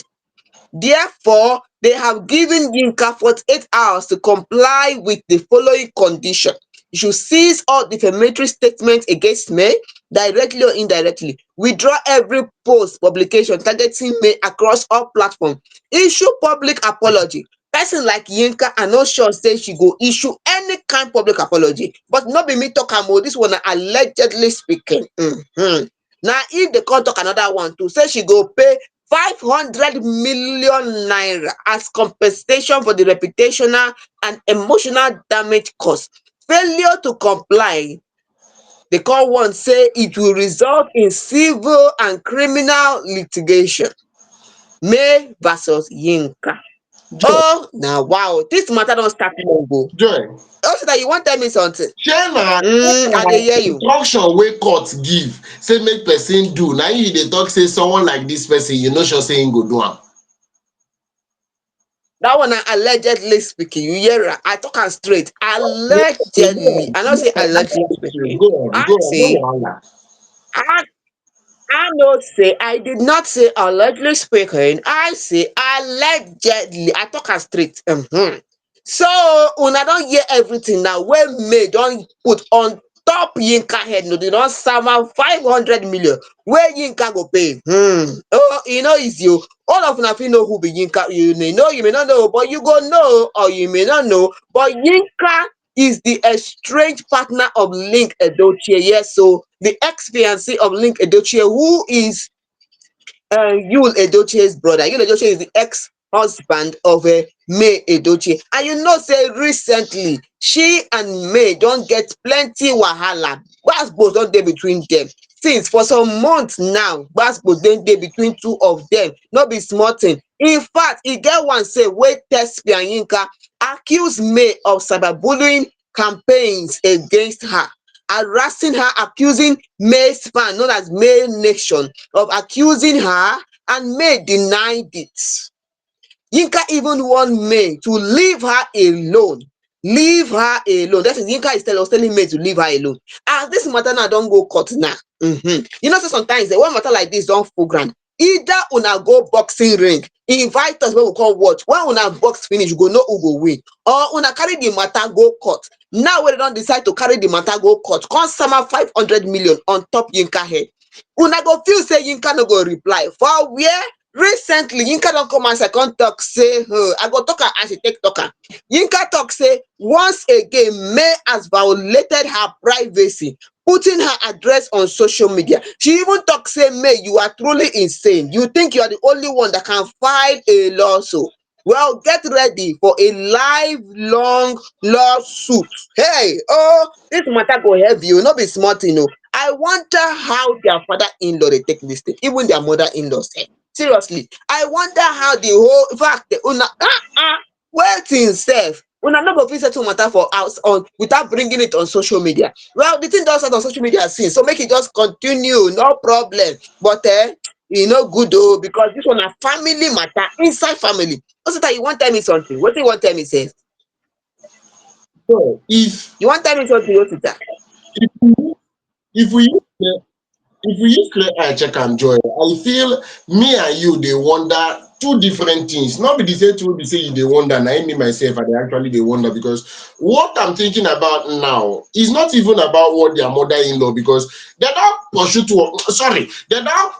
Speaker 2: Therefore, they have given Yinka 48 hours to comply with the following condition. You should cease all defamatory statements against May, directly or indirectly. Withdraw every post publication targeting May across all platforms. Issue public apology. Person like Yinka, I no sure say she go issue any kind public apology, but no be me talk am oh, this one na allegedly speaking. Na if dey come talk another one too, say she go pay 500 million naira as compensation for the reputational and emotional damage caused. Failure to comply They call one say it will result in civil and criminal litigation. May versus Yinka.
Speaker 1: Joy,
Speaker 2: Oh, now wow, this matter don't start long ago.
Speaker 1: Joy.
Speaker 2: Also that you wan tell me something?
Speaker 1: Shey na
Speaker 2: I dey hear you.
Speaker 1: instruction wey court give say make person do, na you dey talk say someone like dis person you no sure say im go do am.
Speaker 2: That one na allegedly speaking. You hear am? I talk am straight.
Speaker 1: No, no,
Speaker 2: Allegedly. I no say allegedly speaking.
Speaker 1: go
Speaker 2: I
Speaker 1: on, no
Speaker 2: say
Speaker 1: wahala.
Speaker 2: I I no say I did not say allegedly speaking. I say allegedly. I talk am straight. So una don hear everything now wey May don put on top Yinka head. No, they don serve am 500 million wey Yinka go pay. Oh, e no easy o. All of una fit know who be Yinka. You may know, you may not know, but you go know or you may not know. But Yinka is the estranged partner of Link Edochie. Yes, so the ex-fiancé of Link Edochie, who is Yul Edochie's brother. Yul Edochie is the ex-husband of May Edochie. And you know, say recently, she and May don't get plenty wahala. Gbasgbos don dey between them. Since for some months now, gbasgbos don dey between two of them. No be small thing. In fact, e get one say wey Tesfi and Yinka accuse May of cyberbullying campaigns against her, harassing her, accusing May's fan known as May Nation of accusing her, and May denied it. Yinka even warned May to leave her alone. Leave her alone. That is, Yinka was telling May to leave her alone. As this matter now don't go court now. You know, so sometimes the one matter like this don't program. Either una go boxing ring, invite us when we come watch. When una box finish, you go know who go win. Or una carry the matter go court. Now when they don't decide to carry the matter go court, come sama 500 million on top Yinka head. Una go feel say Yinka no go reply. For where? Recently Yinka don come outside come talk say I go talk am as she take talk am. Yinka talk say once again May has violated her privacy, putting her address on social media. She even talk say May, you are truly insane. You think you are the only one that can file a lawsuit. Well, get ready for a lifelong lawsuit. Hey, oh, this matter go heavy o, no be small thing o. I wonder how their father-in-law dey take this thing, even their mother-in-law sef. Seriously, I wonder how the whole, in fact, una wetin sef, una no go fit settle matter for house on without bringing it on social media. Well, the thing don start on social media since, so make e just continue, no problem. But e no good o, because this one na family matter inside family. Also, you wan tell me something? Wetin you wan tell me sef?
Speaker 1: So
Speaker 2: You wan tell me something, Osita?
Speaker 1: if if we use if we use clear eye check am, Joy, I feel me and you dey wonder two different things. Not be the same thing wey be say you dey wonder, na me myself I dey actually dey wonder, because what I'm thinking about now is not even about what their mother-in-law, because they don pursue to, sorry, they don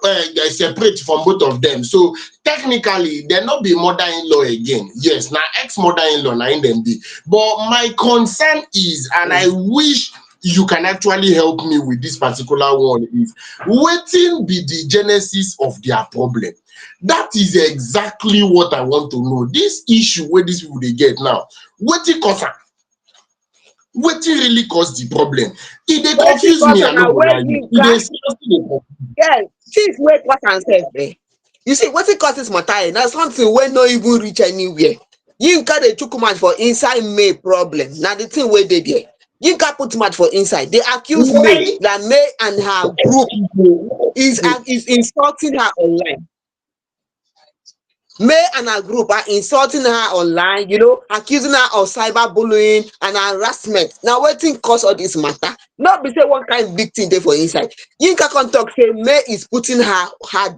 Speaker 1: separate from both of them. So technically they no be mother-in-law again. Yes, na ex-mother-in-law na im dem be. But my concern is, and I wish you can actually help me with this particular one, is wetin be the genesis of their problem. That is exactly what I want to know. This issue wey these people dey get now, wetin cause am? Wetin really cause the problem? E dey
Speaker 2: Wetin
Speaker 1: confuse
Speaker 2: cause
Speaker 1: me, I
Speaker 2: am
Speaker 1: no
Speaker 2: na
Speaker 1: go
Speaker 2: wey
Speaker 1: lie you. E
Speaker 2: Yinka,
Speaker 1: dey seriously dey confuse.
Speaker 2: yes, things wey cause am sef you see wetin cause dis matter na something wey no even reach anywhere. Yinka dey chook mouth for inside May problem, na the thing wey dey there. Yinka put mouth for inside, dey accuse May
Speaker 1: Why?
Speaker 2: that May and her group is insulting her online. May and her group are insulting her online, you know, accusing her of cyberbullying and harassment. Now, wetin cause all this matter? No be say one kind big thing dey for inside. Yinka come talk say May is putting her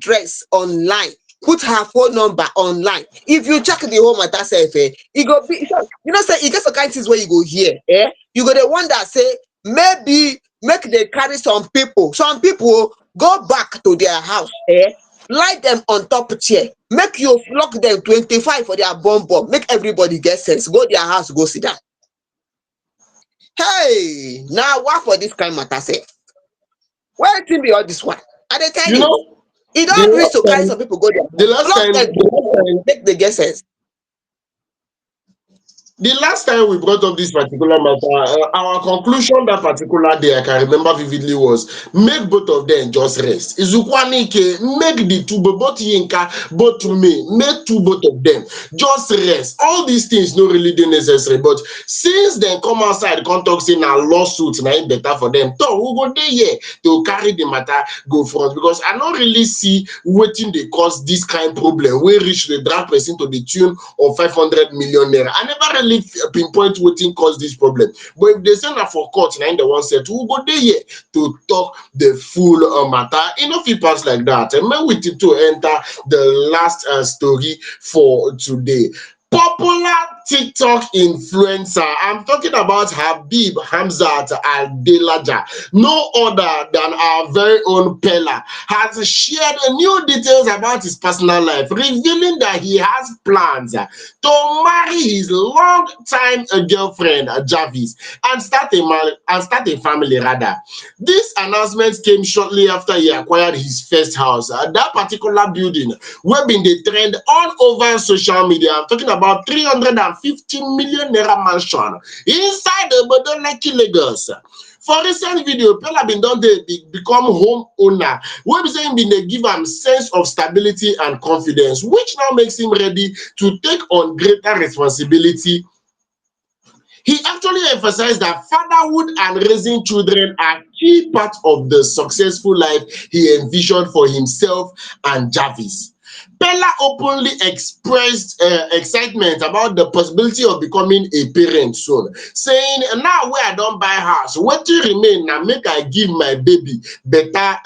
Speaker 2: dress online, put her phone number online. If you check the whole matter sef, e go be, you know, say e get some kind things wey you go hear, you go dey wonder say maybe make they carry some people go back to their house, lie them on top chair, make you flog them 25 for their bum, make everybody get sense, go their house go sit down. Hey, now what for this kind matter sef? Wetin be all this one? I dey tell
Speaker 1: You
Speaker 2: you,
Speaker 1: know,
Speaker 2: e
Speaker 1: the
Speaker 2: don reach
Speaker 1: last
Speaker 2: to carry some
Speaker 1: time,
Speaker 2: people go their
Speaker 1: the
Speaker 2: house,
Speaker 1: last
Speaker 2: flog
Speaker 1: time,
Speaker 2: them
Speaker 1: the last time,
Speaker 2: make they get sense.
Speaker 1: the last time we brought up this particular matter, our conclusion that particular day, I can remember vividly, was make both of them just rest. Izukwanike, make the two, both Yinka, both me, make two, both of them just rest. All these things no really dey necessary, but since dem come outside come talk say na lawsuit na im better for them, so we go dey here to carry the matter go front, because I no really see wetin dey cause this kind problem wey reach dey drag person to the tune of 500 million naira. I never really pinpoint wetin cause this problem, but if they say na for court na im dem wan settle, we go dey here to talk the full matter. E no fit pass like that. And make we to enter the last story for today. Popular TikTok influencer, I'm talking about Habib Hamzat Al-Delaja, no other than our very own Peller, has shared new details about his personal life, revealing that he has plans to marry his long-time girlfriend Jarvis and start a family rather. This announcement came shortly after he acquired his first house. That particular building wey been dey trend all over social media. I'm talking about 350 million naira mansion inside Obodo Lekki, Lagos. For recent video, Peller bin don dey become home owner, wey be say im bin dey give am sense of stability and confidence, which now makes him ready to take on greater responsibility. He actually emphasized that fatherhood and raising children are key parts of the successful life he envisioned for himself and Jarvis. Peller openly expressed excitement about the possibility of becoming a parent soon, saying, "Now wey I don buy house, wetin remain na make I give my baby better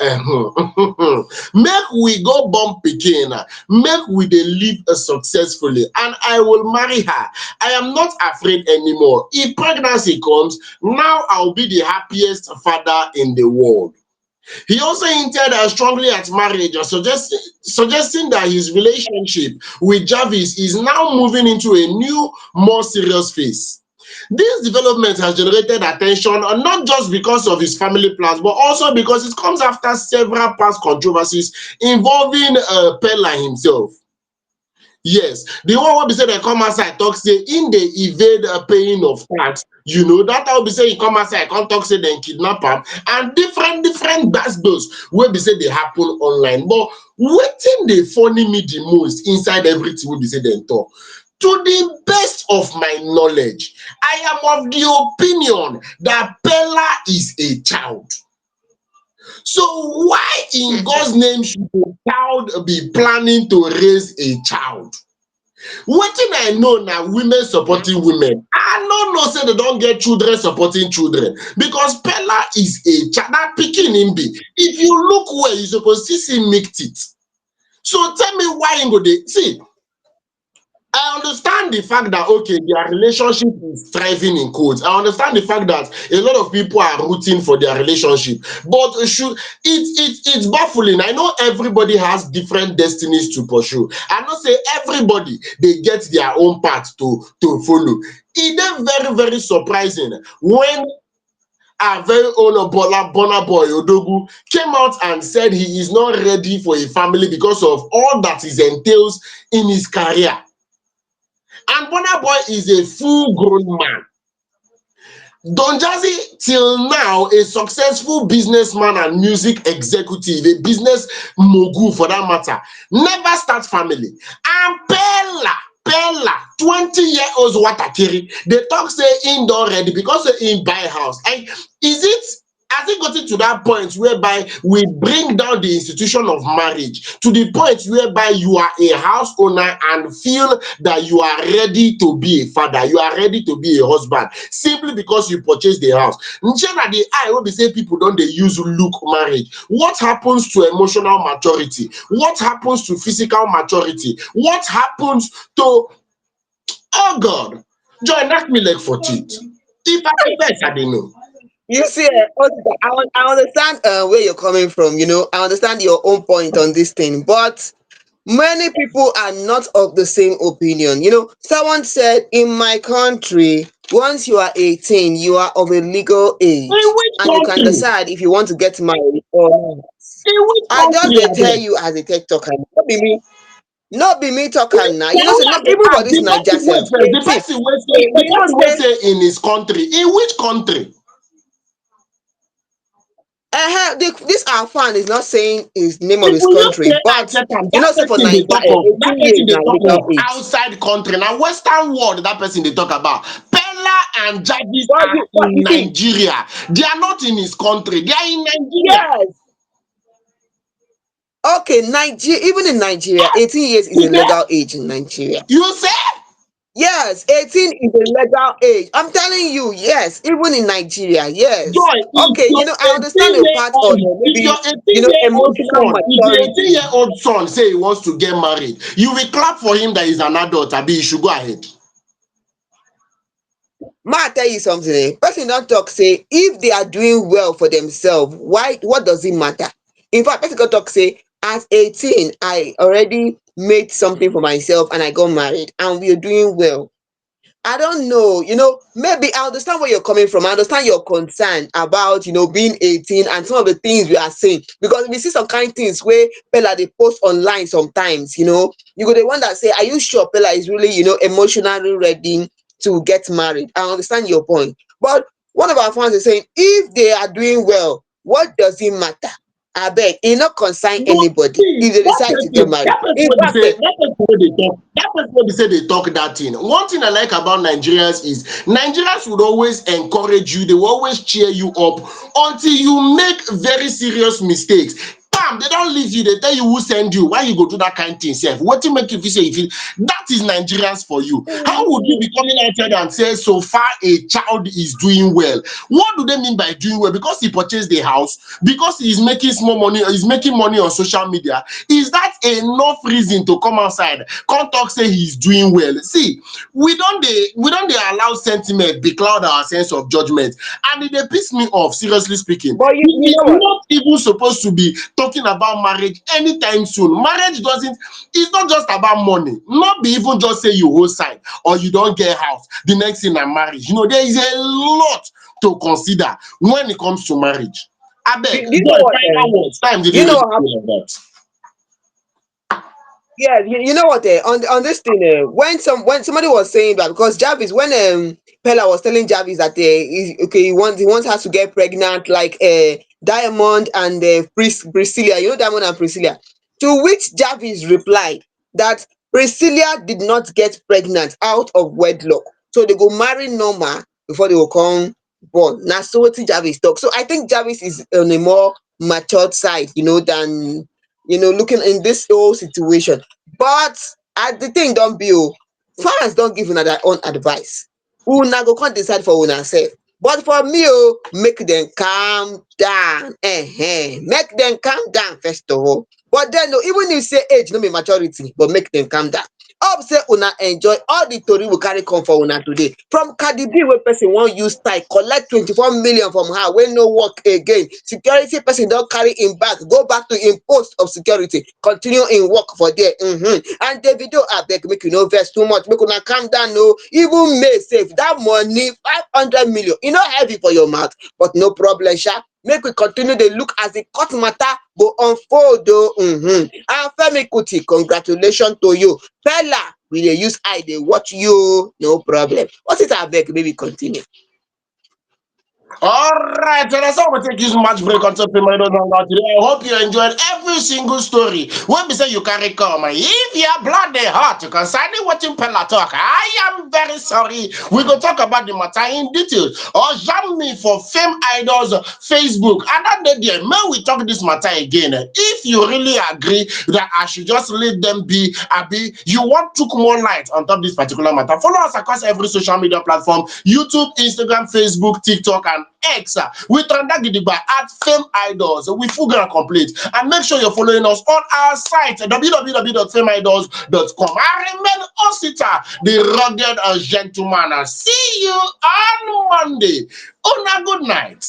Speaker 1: make we go born pikin, make we dey live successfully, and I will marry her. I am not afraid anymore. If pregnancy comes, now I'll be the happiest father in the world." He also hinted strongly at marriage, suggesting that his relationship with Jarvis is now moving into a new, more serious phase. This development has generated attention, not just because of his family plans, but also because it comes after several past controversies involving Peller himself. Yes, the one wey be say dem come outside talk say im dey evade paying of tax, that one be say e come outside come talk say dem kidnap am, and different gbasgbos wey be say dey happen online. But wetin dey funny me the most inside everything wey be say dem talk, to the best of my knowledge, I am of the opinion that Peller is a child. So why in God's name should a child be planning to raise a child? Wetin I know na women supporting women. I no know say they don get children supporting children, because Peller is a child. Na pikin im be. If you look well, you suppose still see milk teeth. So tell me why im go dey see. I understand the fact that okay, their relationship is thriving in quotes. I understand the fact that a lot of people are rooting for their relationship, but it's baffling. I know everybody has different destinies to pursue. I know say everybody they get their own path to follow. It is very surprising when our very own Burna Boy Odogu came out and said he is not ready for a family because of all that it entails in his career. And Burna Boy is a full-grown man. Don Jazzy, till now, a successful businessman and music executive, a business mogul for that matter, never start family. And Peller, 20-year-old Watakiri, they talk say in don ready because say in buy house. And has it gotten to that point whereby we bring down the institution of marriage to the point whereby you are a house owner and feel that you are ready to be a father, you are ready to be a husband, simply because you purchased the house? Nchena the eye wey be say people don dey use look marriage. What happens to emotional maturity? What happens to physical maturity? What happens to, oh God, joy knock me leg for teeth. If I dey vex, I dey know.
Speaker 2: You see, I understand where you're coming from. I understand your own point on this thing, but many people are not of the same opinion. Someone said in my country, once you are 18, you are of a legal
Speaker 1: In
Speaker 2: age
Speaker 1: which
Speaker 2: and you can
Speaker 1: country?
Speaker 2: decide if you want to get married or not.
Speaker 1: In which
Speaker 2: I just
Speaker 1: country
Speaker 2: dey tell
Speaker 1: abeg?
Speaker 2: you as a tech talker, no be me. No be me talk am now.
Speaker 1: Now
Speaker 2: You know say
Speaker 1: who
Speaker 2: no
Speaker 1: I dey
Speaker 2: even for
Speaker 1: ask?
Speaker 2: dis
Speaker 1: The
Speaker 2: Naija
Speaker 1: person wey
Speaker 2: sef,
Speaker 1: first, the
Speaker 2: 18.
Speaker 1: person wey say,
Speaker 2: Okay,
Speaker 1: the
Speaker 2: you know
Speaker 1: person wey
Speaker 2: say
Speaker 1: say in his country. In which country?
Speaker 2: dis our fan is not saying his name of
Speaker 1: If
Speaker 2: his
Speaker 1: we use
Speaker 2: country,
Speaker 1: clear eye
Speaker 2: but
Speaker 1: check am,
Speaker 2: you
Speaker 1: that
Speaker 2: know say for
Speaker 1: person dey
Speaker 2: Naija
Speaker 1: talk of, that
Speaker 2: 18
Speaker 1: person
Speaker 2: years
Speaker 1: dey
Speaker 2: na
Speaker 1: talk
Speaker 2: legal
Speaker 1: of
Speaker 2: age.
Speaker 1: outside country. Now Western world, that person dey talk about. Peller and Jarvis are
Speaker 2: But
Speaker 1: in
Speaker 2: you see,
Speaker 1: Nigeria. They are not in his country. They are in Nigeria.
Speaker 2: yes, okay, Nigeria, even in Nigeria,
Speaker 1: Ah,
Speaker 2: 18 years is
Speaker 1: you
Speaker 2: a
Speaker 1: say?
Speaker 2: legal age in Nigeria.
Speaker 1: You say?
Speaker 2: Yes, 18 is a legal age. I'm telling you, yes, even in Nigeria, yes.
Speaker 1: Joy, if
Speaker 2: Okay,
Speaker 1: your
Speaker 2: I understand
Speaker 1: 18
Speaker 2: your
Speaker 1: year
Speaker 2: part on
Speaker 1: old, if your
Speaker 2: maybe,
Speaker 1: 18-year-old
Speaker 2: emotional
Speaker 1: son, if your 18-year
Speaker 2: maturity.
Speaker 1: old son say he wants to get married, you will clap for him that he's an adult. Abi, you should go ahead.
Speaker 2: Ma tell you something, person don talk say if they are doing well for themselves, why what does it matter? In fact, person go talk say at 18 I already made something for myself and I got married and we are doing well. I don't know, maybe I understand where you're coming from. I understand your concern about, being 18 and some of the things we are saying. Because we see some kind of things where Pella they post online sometimes, you go the one that say, are you sure Pella is really, emotionally ready to get married? I understand your point. But one of our fans is saying, if they are doing well, what does it matter? I beg, it not concern
Speaker 1: But
Speaker 2: anybody
Speaker 1: see,
Speaker 2: if they decide to get married. In fact,
Speaker 1: that person wey be say they talk that thing. One thing I like about Nigerians is Nigerians would always encourage you, they will always cheer you up until you make very serious mistakes. Bam, they don't leave you, they tell you who send you. Why you go do that kind of thing sef? Wetin make you feel say you feel that is Nigerians for you? How would you be coming outside and say so far a child is doing well? What do they mean by doing well? Because he purchased the house, because he's making small money, he's making money on social media. Is that enough reason to come outside come talk say he's doing well? See, we don't dey allow sentiment becloud our sense of judgment, and e dey piss me off, seriously speaking.
Speaker 2: but
Speaker 1: He
Speaker 2: you
Speaker 1: is
Speaker 2: know what?
Speaker 1: not even supposed to be talking about marriage anytime soon. Marriage doesn't, it's not just about money. Not be even just say you hold sign or you don't get house, the next thing na marriage. There is a lot to consider when it comes to marriage.
Speaker 2: Do,
Speaker 1: Abeg,
Speaker 2: do you know
Speaker 1: Joy,
Speaker 2: what?
Speaker 1: final words. Time
Speaker 2: Do you
Speaker 1: didn't
Speaker 2: know
Speaker 1: really
Speaker 2: what?
Speaker 1: go like that.
Speaker 2: Yeah, you know what? On this thing, when somebody was saying that because Jarvis, when Pella was telling Jarvis that okay, he wants her to get pregnant like Diamond and Priscilla, Diamond and Priscilla, to which Jarvis replied that Priscilla did not get pregnant out of wedlock, so they go marry normal before they will come born. Now, so what Jarvis talk. So I think Jarvis is on a more matured side, than looking in this whole situation. But as the thing don't be fans don't give una their own advice. Una go come decide for una sef. But for me make dem calm down, make dem calm down first of all. But den even if say age no be maturity, but make dem calm down. Hope say una enjoy all the tori we carry come for una today. From Cardi B wey person wan use style collect 24 million from her wey no work again. Security person don carry im bag go back to im post of security, continue im work for there. And Davido abeg make you no vex too much, make una calm down even May sef dat money 500 million e no heavy for your mouth, but no problem sha. Make we continue dey look as the court matter go unfold and Femi Kuti, congratulations to you. Pella, we dey use eye dey watch you no problem. What it abeg make we continue.
Speaker 1: All right, so that's how we take this match break on top of my today. I hope you enjoyed every single story. When we say you carry come, if your blood they hot concerning watching Pella talk, I am very sorry. We go talk about the matter in detail. Or jam me for Fame Idols Facebook. And that day, may we talk this matter again. If you really agree that I should just let them be, Abi, you want took more light on top this particular matter. Follow us across every social media platform: YouTube, Instagram, Facebook, TikTok, and X with Gidigba at Fame Idols with full and complete. And make sure you're following us on our site www.fameidols.com. I remain Osita, the rugged gentleman. See you on Monday. Una good night.